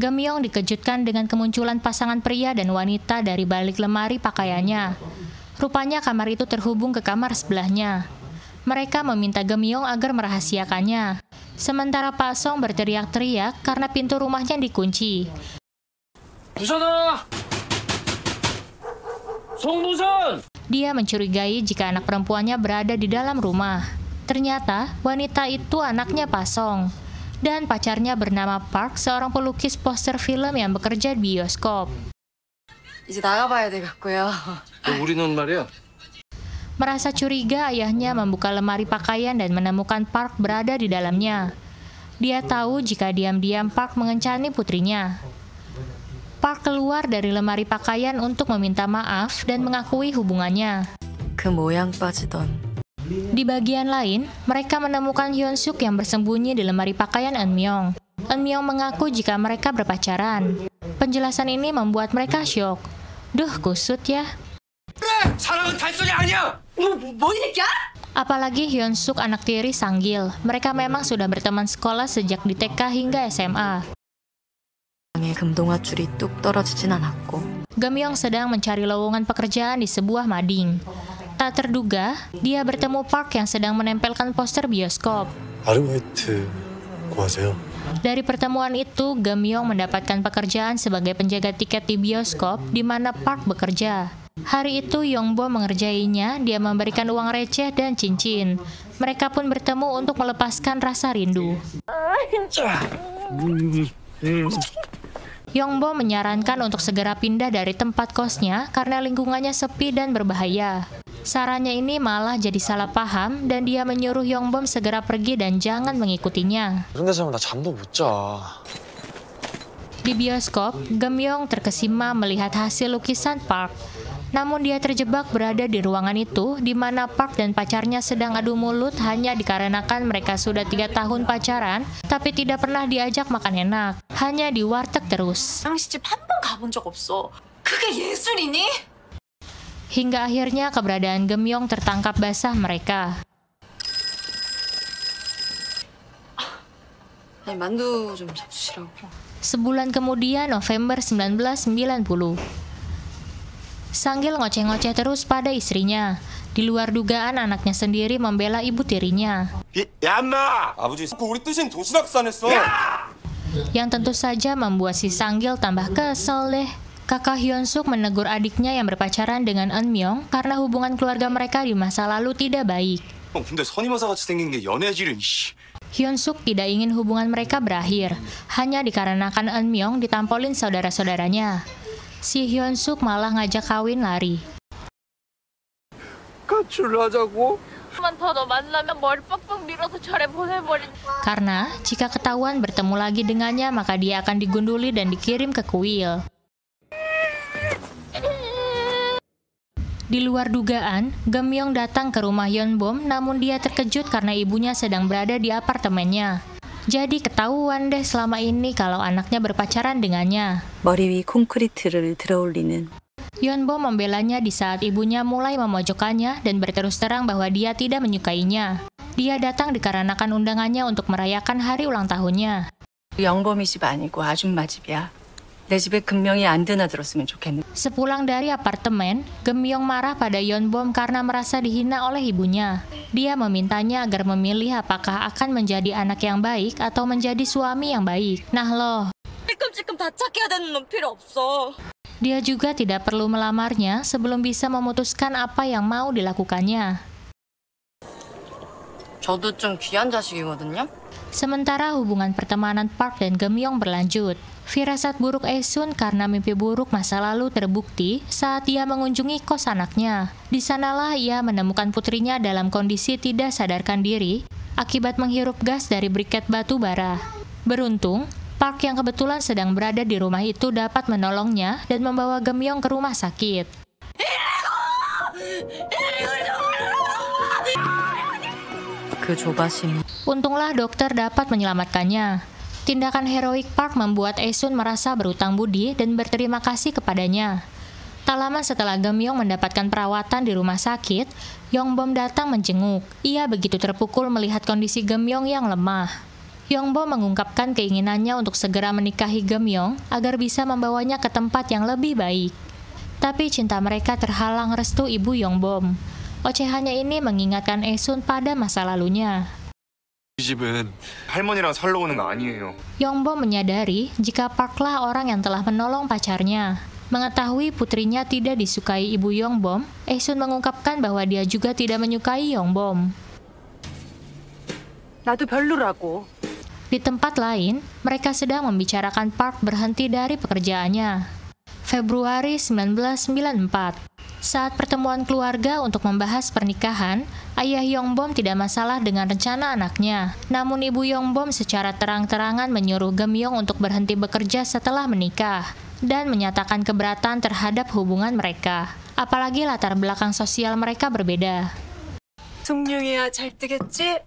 [SPEAKER 1] Gemyong dikejutkan dengan kemunculan pasangan pria dan wanita dari balik lemari pakaiannya. Rupanya kamar itu terhubung ke kamar sebelahnya. Mereka meminta Gemyong agar merahasiakannya. Sementara Pak Song berteriak-teriak karena pintu rumahnya dikunci.
[SPEAKER 4] 부선아! 송부선!
[SPEAKER 1] Dia mencurigai jika anak perempuannya berada di dalam rumah. Ternyata wanita itu anaknya Pak Song. Dan pacarnya bernama Park, seorang pelukis poster film yang bekerja di bioskop.
[SPEAKER 6] 이제 나가봐야 되겠고요.
[SPEAKER 4] 우리는 말이야.
[SPEAKER 1] Merasa curiga, ayahnya membuka lemari pakaian dan menemukan Park berada di dalamnya. Dia tahu jika diam-diam Park mengencani putrinya. Park keluar dari lemari pakaian untuk meminta maaf dan mengakui hubungannya.
[SPEAKER 6] 그 모양 빠지던.
[SPEAKER 1] Di bagian lain, mereka menemukan Hyun Suk yang bersembunyi di lemari pakaian Eun Myung. Eun Myung mengaku jika mereka berpacaran. Penjelasan ini membuat mereka syok. Duh, kusut ya.
[SPEAKER 4] 사랑은 달성이 아니야!
[SPEAKER 7] 뭐 얘기야?
[SPEAKER 1] Apalagi Hyun Suk anak tiri Sang-gil. Mereka memang sudah berteman sekolah sejak di TK hingga SMA.
[SPEAKER 6] 금동아줄이 뚝 떨어지진 않았고.
[SPEAKER 1] Gemyong sedang mencari lowongan pekerjaan di sebuah mading. Tak terduga, dia bertemu Park yang sedang menempelkan poster bioskop.
[SPEAKER 10] 아르바이트 구하세요.
[SPEAKER 1] Dari pertemuan itu, Gemyong mendapatkan pekerjaan sebagai penjaga tiket di bioskop di mana Park bekerja. Hari itu Yongbo mengerjainya, dia memberikan uang receh dan cincin. Mereka pun bertemu untuk melepaskan rasa rindu. Yongbo menyarankan untuk segera pindah dari tempat kosnya karena lingkungannya sepi dan berbahaya. Sarannya ini malah jadi salah paham dan dia menyuruh Yongbom segera pergi dan jangan mengikutinya.
[SPEAKER 10] 이런 데서 하면 나 잠도 못 자.
[SPEAKER 1] Di bioskop, Gemyong terkesima melihat hasil lukisan Park. Namun dia terjebak berada di ruangan itu di mana Park dan pacarnya sedang adu mulut hanya dikarenakan mereka sudah 3 tahun pacaran tapi tidak pernah diajak makan enak. Hanya di warteg terus.
[SPEAKER 7] 당신 집 한 번 가본 적 없어. 그게 예술이니?
[SPEAKER 1] Hingga akhirnya keberadaan Gemyong tertangkap basah mereka.
[SPEAKER 6] 아니, 만두 좀 잡수시라고.
[SPEAKER 1] Sebulan kemudian, November 1990. Sang-gil ngoceh-ngoceh terus pada istrinya. Di luar dugaan, anaknya sendiri membela ibu tirinya.
[SPEAKER 10] 야, 엄마! 아버지, 우리 뜻인 도시락산했어.
[SPEAKER 1] Yang tentu saja membuat si Sang-gil tambah kesel deh. Kakak Hyun Suk menegur adiknya yang berpacaran dengan Eun Myung karena hubungan keluarga mereka di masa lalu tidak baik.
[SPEAKER 10] 근데 선임여사같이 생긴 게 연애질은 씨.
[SPEAKER 1] Hyun Suk tidak ingin hubungan mereka berakhir, hanya dikarenakan Eun Myung ditampolin saudara-saudaranya. Si Hyun Suk malah ngajak kawin lari.
[SPEAKER 10] 가출하자고?
[SPEAKER 8] 더 만나면 머리 빡빡 밀어서 절에 보내버린.
[SPEAKER 1] Karena jika ketahuan bertemu lagi dengannya, maka dia akan digunduli dan dikirim ke kuil. Di luar dugaan, Gemyong datang ke rumah Yeonbom, namun dia terkejut karena ibunya sedang berada di apartemennya. Jadi ketahuan deh selama ini kalau anaknya berpacaran dengannya.
[SPEAKER 2] 머리 위 콘크리트를 들어올리는.
[SPEAKER 1] Yeonbom membelanya di saat ibunya mulai memojokkannya dan berterus terang bahwa dia tidak menyukainya. Dia datang dikarenakan undangannya untuk merayakan hari ulang tahunnya.
[SPEAKER 9] 영범이 집 아니고 아줌마 집이야. 내 집에 금명이 안 드나들었으면 좋겠네.
[SPEAKER 1] Sepulang dari apartemen, Gemyong marah pada Yeonbom karena merasa dihina oleh ibunya. Dia memintanya agar memilih apakah akan menjadi anak yang baik atau menjadi suami yang baik. Nah loh,
[SPEAKER 8] 찔끔찔끔 다 착해야 되는 놈 필요 없어.
[SPEAKER 1] dia juga tidak perlu melamarnya sebelum bisa memutuskan apa yang mau dilakukannya.
[SPEAKER 6] 저도 좀 귀한 자식이거든요.
[SPEAKER 1] Sementara hubungan pertemanan Park dan Gemyong berlanjut. Firasat buruk Aesun karena mimpi buruk masa lalu terbukti saat ia mengunjungi kos anaknya. Di sanalah ia menemukan putrinya dalam kondisi tidak sadarkan diri akibat menghirup gas dari briket batu bara. Beruntung, Park yang kebetulan sedang berada di rumah itu dapat menolongnya dan membawa Gemyong ke rumah sakit. Untunglah dokter dapat menyelamatkannya. Tindakan heroik Park membuat Aesun merasa berutang budi dan berterima kasih kepadanya. Tak lama setelah Gemyong mendapatkan perawatan di rumah sakit, Yeonbom datang menjenguk. Ia begitu terpukul melihat kondisi Gemyong yang lemah. Yongbom mengungkapkan keinginannya untuk segera menikahi Geumyong agar bisa membawanya ke tempat yang lebih baik. Tapi cinta mereka terhalang restu ibu Yongbom. Ocehannya ini mengingatkan Esun pada masa lalunya.
[SPEAKER 10] 이 집은 할머니랑 살러 오는 거 아니에요.
[SPEAKER 1] Yongbom menyadari jika Parklah orang yang telah menolong pacarnya. Mengetahui putrinya tidak disukai ibu Yongbom, Esun mengungkapkan bahwa dia juga tidak menyukai Yongbom.
[SPEAKER 9] 나도 별로라고.
[SPEAKER 1] Di tempat lain, mereka sedang membicarakan Park berhenti dari pekerjaannya. Februari 1994. Saat pertemuan keluarga untuk membahas pernikahan, ayah Yongbom tidak masalah dengan rencana anaknya. Namun ibu Yongbom secara terang-terangan menyuruh Geumyong untuk berhenti bekerja setelah menikah dan menyatakan keberatan terhadap hubungan mereka. Apalagi latar belakang sosial mereka berbeda.
[SPEAKER 9] 승룡이야 잘 뜨겠지?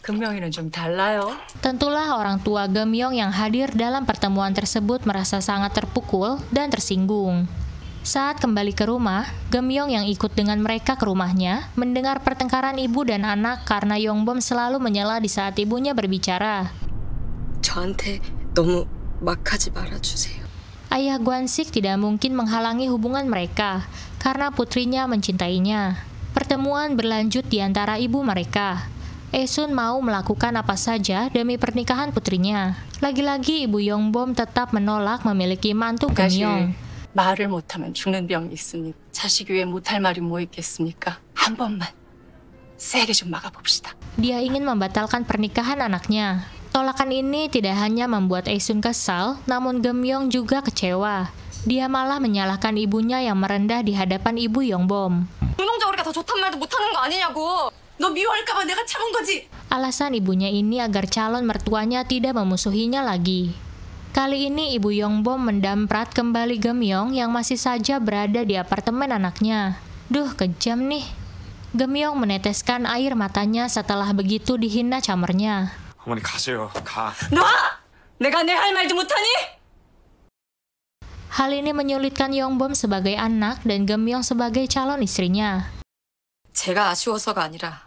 [SPEAKER 9] 금명이는 좀 달라요.
[SPEAKER 1] Tentulah orang tua Geumyong yang hadir dalam pertemuan tersebut merasa sangat terpukul dan tersinggung. Saat kembali ke rumah, Geumyong yang ikut dengan mereka ke rumahnya mendengar pertengkaran ibu dan anak karena Yongbom selalu menyela di saat ibunya berbicara.
[SPEAKER 6] 저한테 너무 막 하지 말아주세요.
[SPEAKER 1] Ayah Gwansik tidak mungkin menghalangi hubungan mereka karena putrinya mencintainya. Pertemuan berlanjut di antara ibu mereka. Esun mau melakukan apa saja demi pernikahan putrinya. Lagi-lagi ibu Yongbom tetap menolak memiliki mantu Geumyong.
[SPEAKER 9] 말을 못하면 죽는 병이 있으니 자식 위에 못할 말이 뭐 있겠습니까? 한 번만 세게 좀 막아봅시다.
[SPEAKER 1] Dia ingin membatalkan pernikahan anaknya. Tolakan ini tidak hanya membuat Esun kesal, namun Geumyong juga kecewa. Dia malah menyalahkan ibunya yang merendah di hadapan ibu Yongbom.
[SPEAKER 8] 운동자 우리가 더 좋단 말도 못하는 거 아니냐고. 너 미워할까봐 내가 참은 거지.
[SPEAKER 1] Alasan ibunya ini agar calon mertuanya tidak memusuhinya lagi. Kali ini ibu Yongbom mendamprat kembali Geumyong yang masih saja berada di apartemen anaknya. Duh, kejam nih. Geumyong meneteskan air matanya setelah begitu dihina camernya.
[SPEAKER 10] 어머니 가세요. 가.
[SPEAKER 8] 너! 내가 내 할 말도 못하니?
[SPEAKER 1] Hal ini menyulitkan Yongbom sebagai anak dan Geumyong sebagai calon istrinya.
[SPEAKER 6] 제가 아쉬워서가 아니라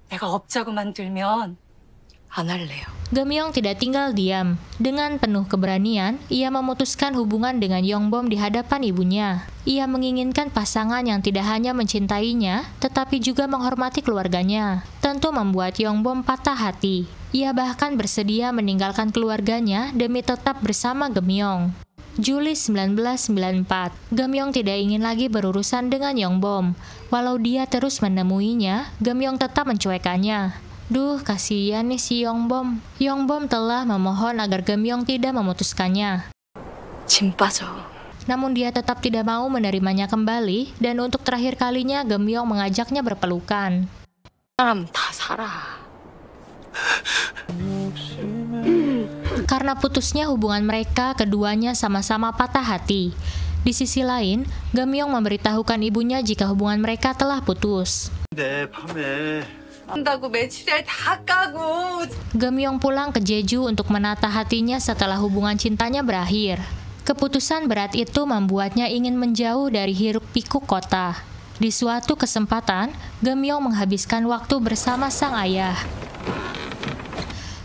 [SPEAKER 9] 내가 없자고 만들면
[SPEAKER 6] 안 할래요.
[SPEAKER 1] Geumyong tidak tinggal diam. Dengan penuh keberanian, ia memutuskan hubungan dengan Yongbom di hadapan ibunya. Ia menginginkan pasangan yang tidak hanya mencintainya, tetapi juga menghormati keluarganya. Tentu membuat Yongbom patah hati. Ia bahkan bersedia meninggalkan keluarganya demi tetap bersama Geumyong. Juli 1994, Geumyong tidak ingin lagi berurusan dengan Yongbom. Walau dia terus menemuinya, Geumyong tetap mencuekannya. Duh, kasihan nih si Yongbom. Yongbom telah memohon agar Geumyong tidak memutuskannya.
[SPEAKER 6] 짐 빠져.
[SPEAKER 1] Namun dia tetap tidak mau menerimanya kembali, dan untuk terakhir kalinya Geumyong mengajaknya berpelukan.
[SPEAKER 6] 사람 다 살아.
[SPEAKER 1] Karena putusnya hubungan mereka, keduanya sama-sama patah hati. Di sisi lain, Geumyong memberitahukan ibunya jika hubungan mereka telah putus.
[SPEAKER 5] 근데 밤에
[SPEAKER 8] 한다고 매치살 다 까고.
[SPEAKER 1] Geumyong pulang ke Jeju untuk menata hatinya setelah hubungan cintanya berakhir. Keputusan berat itu membuatnya ingin menjauh dari hiruk-pikuk kota. Di suatu kesempatan, Geumyong menghabiskan waktu bersama sang ayah.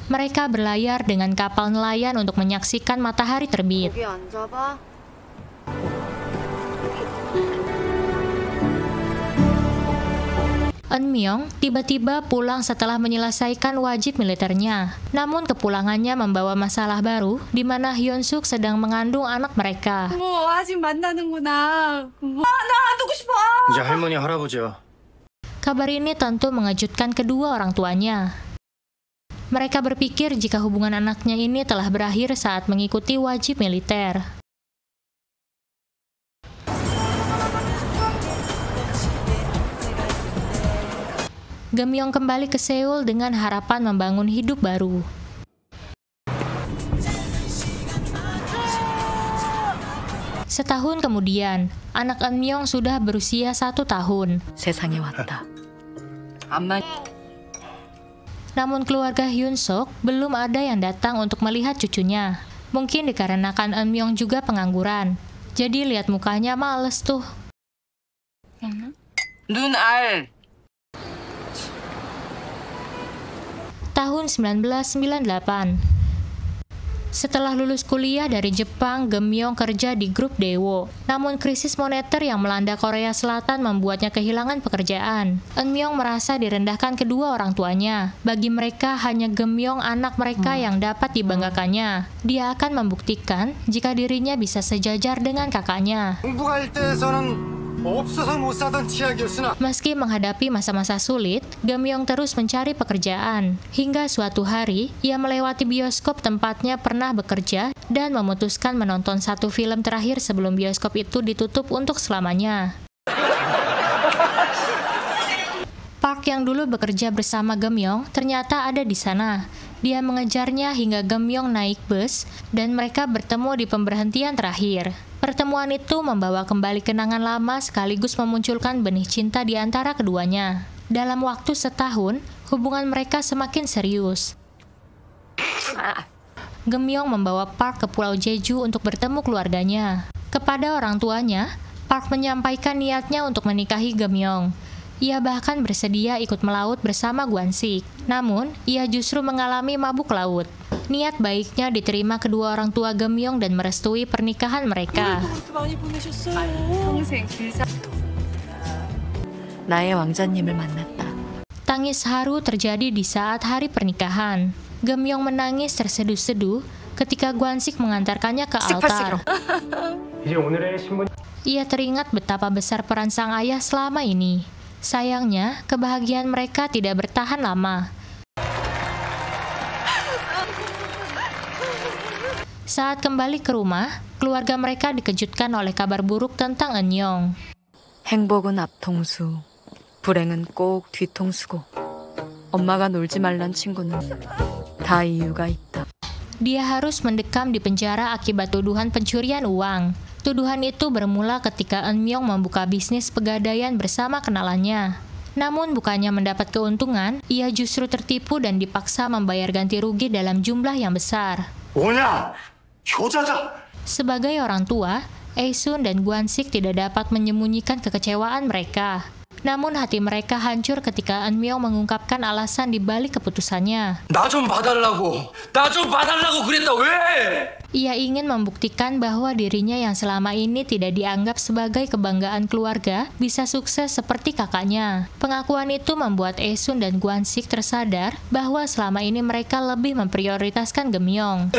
[SPEAKER 1] Mereka berlayar dengan kapal nelayan untuk menyaksikan matahari terbit.
[SPEAKER 8] 여기 앉아봐.
[SPEAKER 1] Eunmyeong tiba-tiba pulang setelah menyelesaikan wajib militernya. Namun kepulangannya membawa masalah baru, di mana Hyunsuk sedang mengandung anak mereka.
[SPEAKER 8] 뭐 아직 만나는구나. 나 두고 싶어.
[SPEAKER 5] 이제 할머니 할아버지야.
[SPEAKER 1] Kabar ini tentu mengejutkan kedua orang tuanya. Mereka berpikir jika hubungan anaknya ini telah berakhir saat mengikuti wajib militer. Geumyong kembali ke Seoul dengan harapan membangun hidup baru. Setahun kemudian, anak Eunmyeong sudah berusia 1 tahun.
[SPEAKER 6] 세상에 왔다.
[SPEAKER 9] 암만
[SPEAKER 1] Namun keluarga Hyunsuk belum ada yang datang untuk melihat cucunya. Mungkin dikarenakan Eunmyeong juga pengangguran. Jadi lihat mukanya males tuh.
[SPEAKER 9] 눈알.
[SPEAKER 1] tahun 1998. Setelah lulus kuliah dari Jepang, Geumyong kerja di grup Daewoo. Namun krisis moneter yang melanda Korea Selatan membuatnya kehilangan pekerjaan. Eunmyong merasa direndahkan kedua orang tuanya. Bagi mereka hanya Geumyong anak mereka yang dapat dibanggakannya. Dia akan membuktikan jika dirinya bisa sejajar dengan kakaknya. Meski menghadapi masa-masa sulit, Geumyong terus mencari pekerjaan. Hingga suatu hari, ia melewati bioskop tempatnya pernah bekerja dan memutuskan menonton satu film terakhir sebelum bioskop itu ditutup untuk selamanya. Park yang dulu bekerja bersama Geumyong ternyata ada di sana. Dia mengejarnya hingga Geumyong naik bus dan mereka bertemu di pemberhentian terakhir. Pertemuan itu membawa kembali kenangan lama sekaligus memunculkan benih cinta di antara keduanya. Dalam waktu setahun, hubungan mereka semakin serius. Geumyong membawa Park ke Pulau Jeju untuk bertemu keluarganya. Kepada orang tuanya, Park menyampaikan niatnya untuk menikahi Geumyong. Ia bahkan bersedia ikut melaut bersama Gwansik. Namun, ia justru mengalami mabuk laut. Niat baiknya diterima kedua orang tua Geumyong dan merestui pernikahan mereka. Tangis haru terjadi di saat hari pernikahan. Geumyong menangis terseduh-seduh ketika Gwansik mengantarkannya ke altar. Ia teringat betapa besar peran sang ayah selama ini. Sayangnya, kebahagiaan mereka tidak bertahan lama. Saat kembali ke rumah, keluarga mereka dikejutkan oleh kabar buruk tentang Eunmyong.
[SPEAKER 6] 행복은 앞통수, 불행은 꼭 뒤통수고 엄마가 놀지 말란 친구는 다 이유가 있다.
[SPEAKER 1] Dia harus mendekam di penjara akibat tuduhan pencurian uang. Tuduhan itu bermula ketika Eunmyong membuka bisnis pegadaian bersama kenalannya. Namun bukannya mendapat keuntungan, ia justru tertipu dan dipaksa membayar ganti rugi dalam jumlah yang besar. Sebagai orang tua, Aesun dan Gwansik tidak dapat menyembunyikan kekecewaan mereka. Namun hati mereka hancur ketika Eunmyong mengungkapkan alasan di balik keputusannya. Ia ingin membuktikan bahwa dirinya yang selama ini tidak dianggap sebagai kebanggaan keluarga bisa sukses seperti kakaknya. Pengakuan itu membuat Aesun dan Gwansik tersadar bahwa selama ini mereka lebih memprioritaskan Geumyong.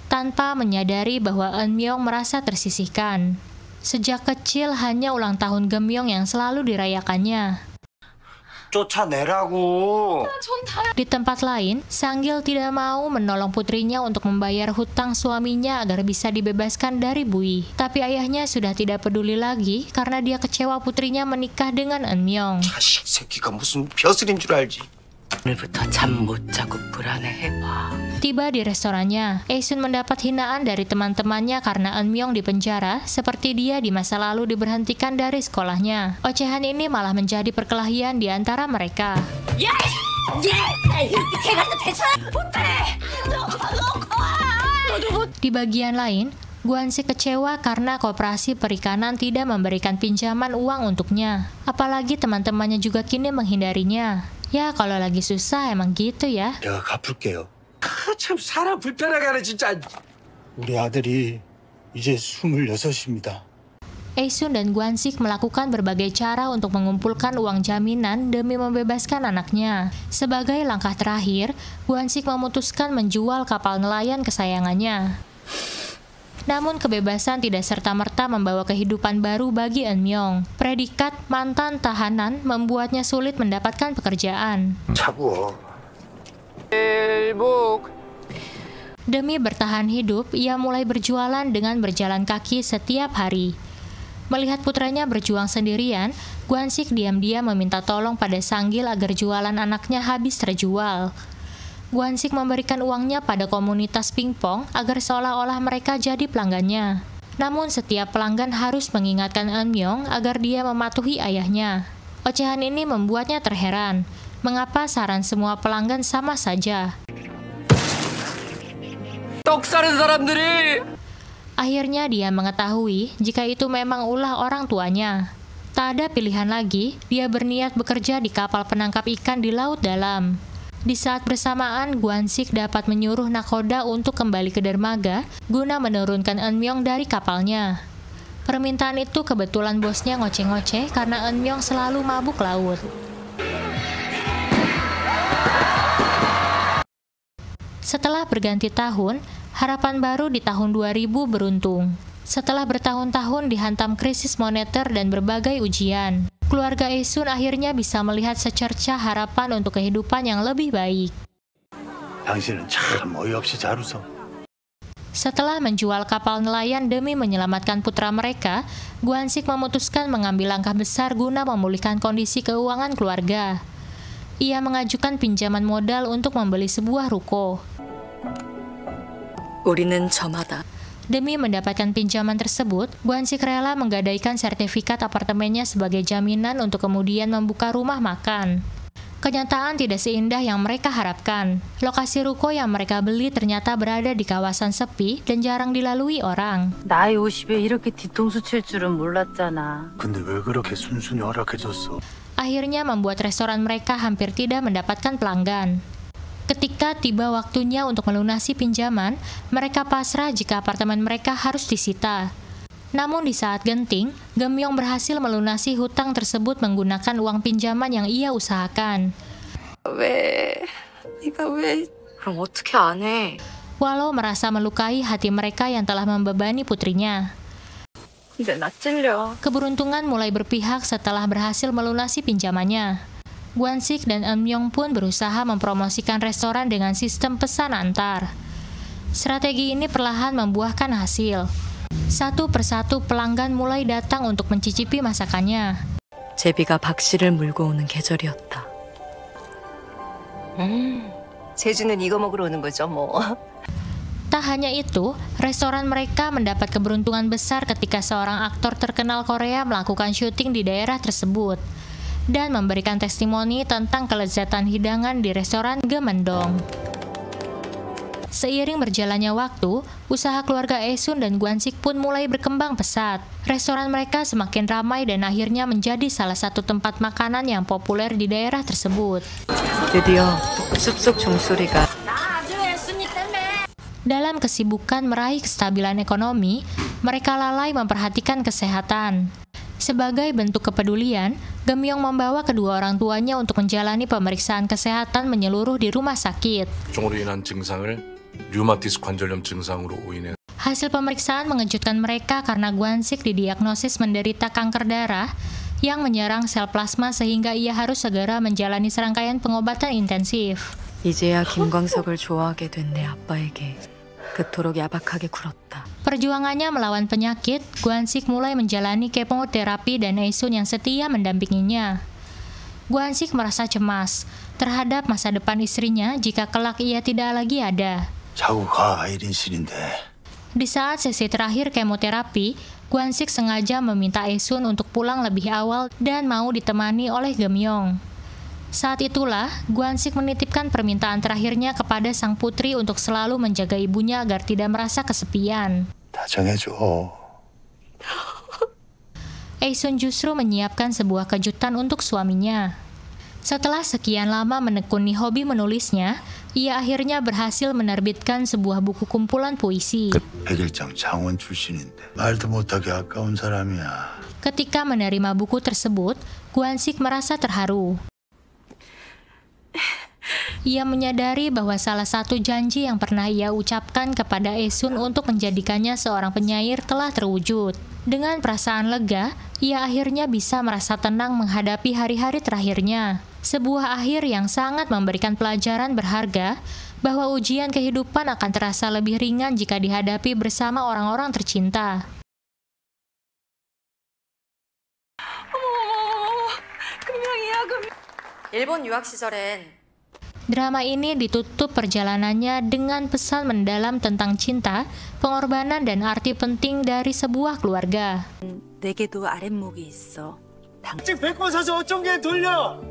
[SPEAKER 1] Tanpa menyadari bahwa Eunmyong merasa tersisihkan. Sejak kecil hanya ulang tahun Geumyong yang selalu dirayakannya. Di tempat lain, Sang-gil tidak mau menolong putrinya untuk membayar hutang suaminya agar bisa dibebaskan dari Bui. Tapi ayahnya sudah tidak peduli lagi karena dia kecewa putrinya menikah dengan Eunmyong. Tiba di restorannya, Aesun mendapat hinaan dari teman-temannya karena Eunmyong dipenjara, seperti dia di masa lalu diberhentikan dari sekolahnya. Ocehan ini malah menjadi perkelahian di antara mereka. Di bagian lain, Gwansik kecewa karena koperasi perikanan tidak memberikan pinjaman uang untuknya. Apalagi teman-temannya juga kini menghindarinya. Ya, kalau lagi susah emang gitu ya.
[SPEAKER 11] 내가 갚을게요. 참 사람 불편하게 하네 진짜. 우리 아들이 이제 26입니다.
[SPEAKER 1] Aesun dan Gwansik melakukan berbagai cara untuk mengumpulkan uang jaminan demi membebaskan anaknya. Sebagai langkah terakhir, Gwansik memutuskan menjual kapal nelayan kesayangannya. Namun kebebasan tidak serta-merta membawa kehidupan baru bagi Eunmyong. Predikat mantan tahanan membuatnya sulit mendapatkan pekerjaan. Demi bertahan hidup, ia mulai berjualan dengan berjalan kaki setiap hari. Melihat putranya berjuang sendirian, Gwansik diam-diam meminta tolong pada Sang-gil agar jualan anaknya habis terjual. Gwansik memberikan uangnya pada komunitas pingpong agar seolah-olah mereka jadi pelanggannya. Namun setiap pelanggan harus mengingatkan Eunmyong agar dia mematuhi ayahnya. Ocehan ini membuatnya terheran. Mengapa saran semua pelanggan sama saja? Akhirnya dia mengetahui jika itu memang ulah orang tuanya. Tak ada pilihan lagi, dia berniat bekerja di kapal penangkap ikan di laut dalam. Di saat bersamaan, Gwansik dapat menyuruh nakoda untuk kembali ke dermaga guna menurunkan Eunmyeong dari kapalnya. Permintaan itu kebetulan bosnya ngoceh-ngoceh karena Eunmyeong selalu mabuk laut. Setelah berganti tahun, harapan baru di tahun 2000 beruntung. Setelah bertahun-tahun dihantam krisis moneter dan berbagai ujian, keluarga Aesun akhirnya bisa melihat secercah harapan untuk kehidupan yang lebih baik.
[SPEAKER 11] 당신은 참 어이없이 잘 웃어.
[SPEAKER 1] Setelah menjual kapal nelayan demi menyelamatkan putra mereka, Gwansik memutuskan mengambil langkah besar guna memulihkan kondisi keuangan keluarga. Ia mengajukan pinjaman modal untuk membeli sebuah ruko.
[SPEAKER 6] 우리는 저마다
[SPEAKER 1] Demi mendapatkan pinjaman tersebut, Gwansik rela menggadaikan sertifikat apartemennya sebagai jaminan untuk kemudian membuka rumah makan. Kenyataan tidak seindah yang mereka harapkan. Lokasi ruko yang mereka beli ternyata berada di kawasan sepi dan jarang dilalui orang.
[SPEAKER 2] 나이 50에 이렇게 뒤통수 칠 줄은 몰랐잖아.
[SPEAKER 11] 근데 왜 그렇게 순순히 허락해줬어?
[SPEAKER 1] Akhirnya membuat restoran mereka hampir tidak mendapatkan pelanggan. Ketika tiba waktunya untuk melunasi pinjaman, mereka pasrah jika apartemen mereka harus disita. Namun di saat genting, Geumyeong berhasil melunasi hutang tersebut menggunakan uang pinjaman yang ia usahakan.
[SPEAKER 6] 네가 왜 그럼 어떻게 안 해?
[SPEAKER 1] Walau merasa melukai hati mereka yang telah membebani putrinya.
[SPEAKER 6] 근데 나 찔려.
[SPEAKER 1] Keberuntungan mulai berpihak setelah berhasil melunasi pinjamannya. Gwansik dan Eunmyeong pun berusaha mempromosikan restoran dengan sistem pesan antar. Strategi ini perlahan membuahkan hasil. Satu persatu pelanggan mulai datang untuk mencicipi masakannya.
[SPEAKER 6] 제비가 박씨를 물고 오는 계절이었다.
[SPEAKER 7] 제주는 이거 먹으러 오는 거죠, 뭐.
[SPEAKER 1] Tak hanya itu, restoran mereka mendapat keberuntungan besar ketika seorang aktor terkenal Korea melakukan syuting di daerah tersebut dan memberikan testimoni tentang kelezatan hidangan di restoran Geumendong. Seiring berjalannya waktu, usaha keluarga Aesun dan Gwansik pun mulai berkembang pesat. Restoran mereka semakin ramai dan akhirnya menjadi salah satu tempat makanan yang populer di daerah tersebut.
[SPEAKER 6] 드디어 쑥쑥 종소리가
[SPEAKER 1] Dalam kesibukan meraih kestabilan ekonomi, mereka lalai memperhatikan kesehatan. Sebagai bentuk kepedulian, Geumyeong membawa kedua orang tuanya untuk menjalani pemeriksaan kesehatan menyeluruh di rumah sakit.
[SPEAKER 4] 종으로 인한 증상을 류마티스 관절염 증상으로 오인해.
[SPEAKER 1] Hasil pemeriksaan mengejutkan mereka karena Gwansik didiagnosis menderita kanker darah yang menyerang sel plasma sehingga ia harus segera menjalani serangkaian pengobatan intensif.
[SPEAKER 6] 이제야 김광석을 좋아하게 된 내 아빠에게 그토록 야박하게 굴었다.
[SPEAKER 1] Perjuangannya melawan penyakit, Gwansik mulai menjalani kemoterapi dan Aesun yang setia mendampinginya. Gwansik merasa cemas terhadap masa depan istrinya jika kelak ia tidak lagi ada.
[SPEAKER 11] 자고 가, 아이린실인데.
[SPEAKER 1] Di saat sesi terakhir kemoterapi, Gwansik sengaja meminta Aesun untuk pulang lebih awal dan mau ditemani oleh Geumyeong. Saat itulah, Gwansik menitipkan permintaan terakhirnya kepada sang putri untuk selalu menjaga ibunya agar tidak merasa kesepian.
[SPEAKER 11] 다정해줘.
[SPEAKER 1] Aesun justru menyiapkan sebuah kejutan untuk suaminya. Setelah sekian lama menekuni hobi menulisnya, ia akhirnya berhasil menerbitkan sebuah buku kumpulan puisi.
[SPEAKER 11] 백일장 장원 출신인데 말도 못하게 아까운 사람이야.
[SPEAKER 1] Ketika menerima buku tersebut, Gwansik merasa terharu. Ia menyadari bahwa salah satu janji yang pernah ia ucapkan kepada Aesun untuk menjadikannya seorang penyair telah terwujud. Dengan perasaan lega, ia akhirnya bisa merasa tenang menghadapi hari-hari terakhirnya. Sebuah akhir yang sangat memberikan pelajaran berharga bahwa ujian kehidupan akan terasa lebih ringan jika dihadapi bersama orang-orang tercinta.
[SPEAKER 6] 일본 유학 시절엔
[SPEAKER 1] Drama ini ditutup perjalanannya dengan pesan mendalam tentang cinta, pengorbanan, dan arti penting dari sebuah keluarga.
[SPEAKER 2] 내게도 아랫목이 있어.
[SPEAKER 11] 지금 백번 사서 어쩐 게 돌려.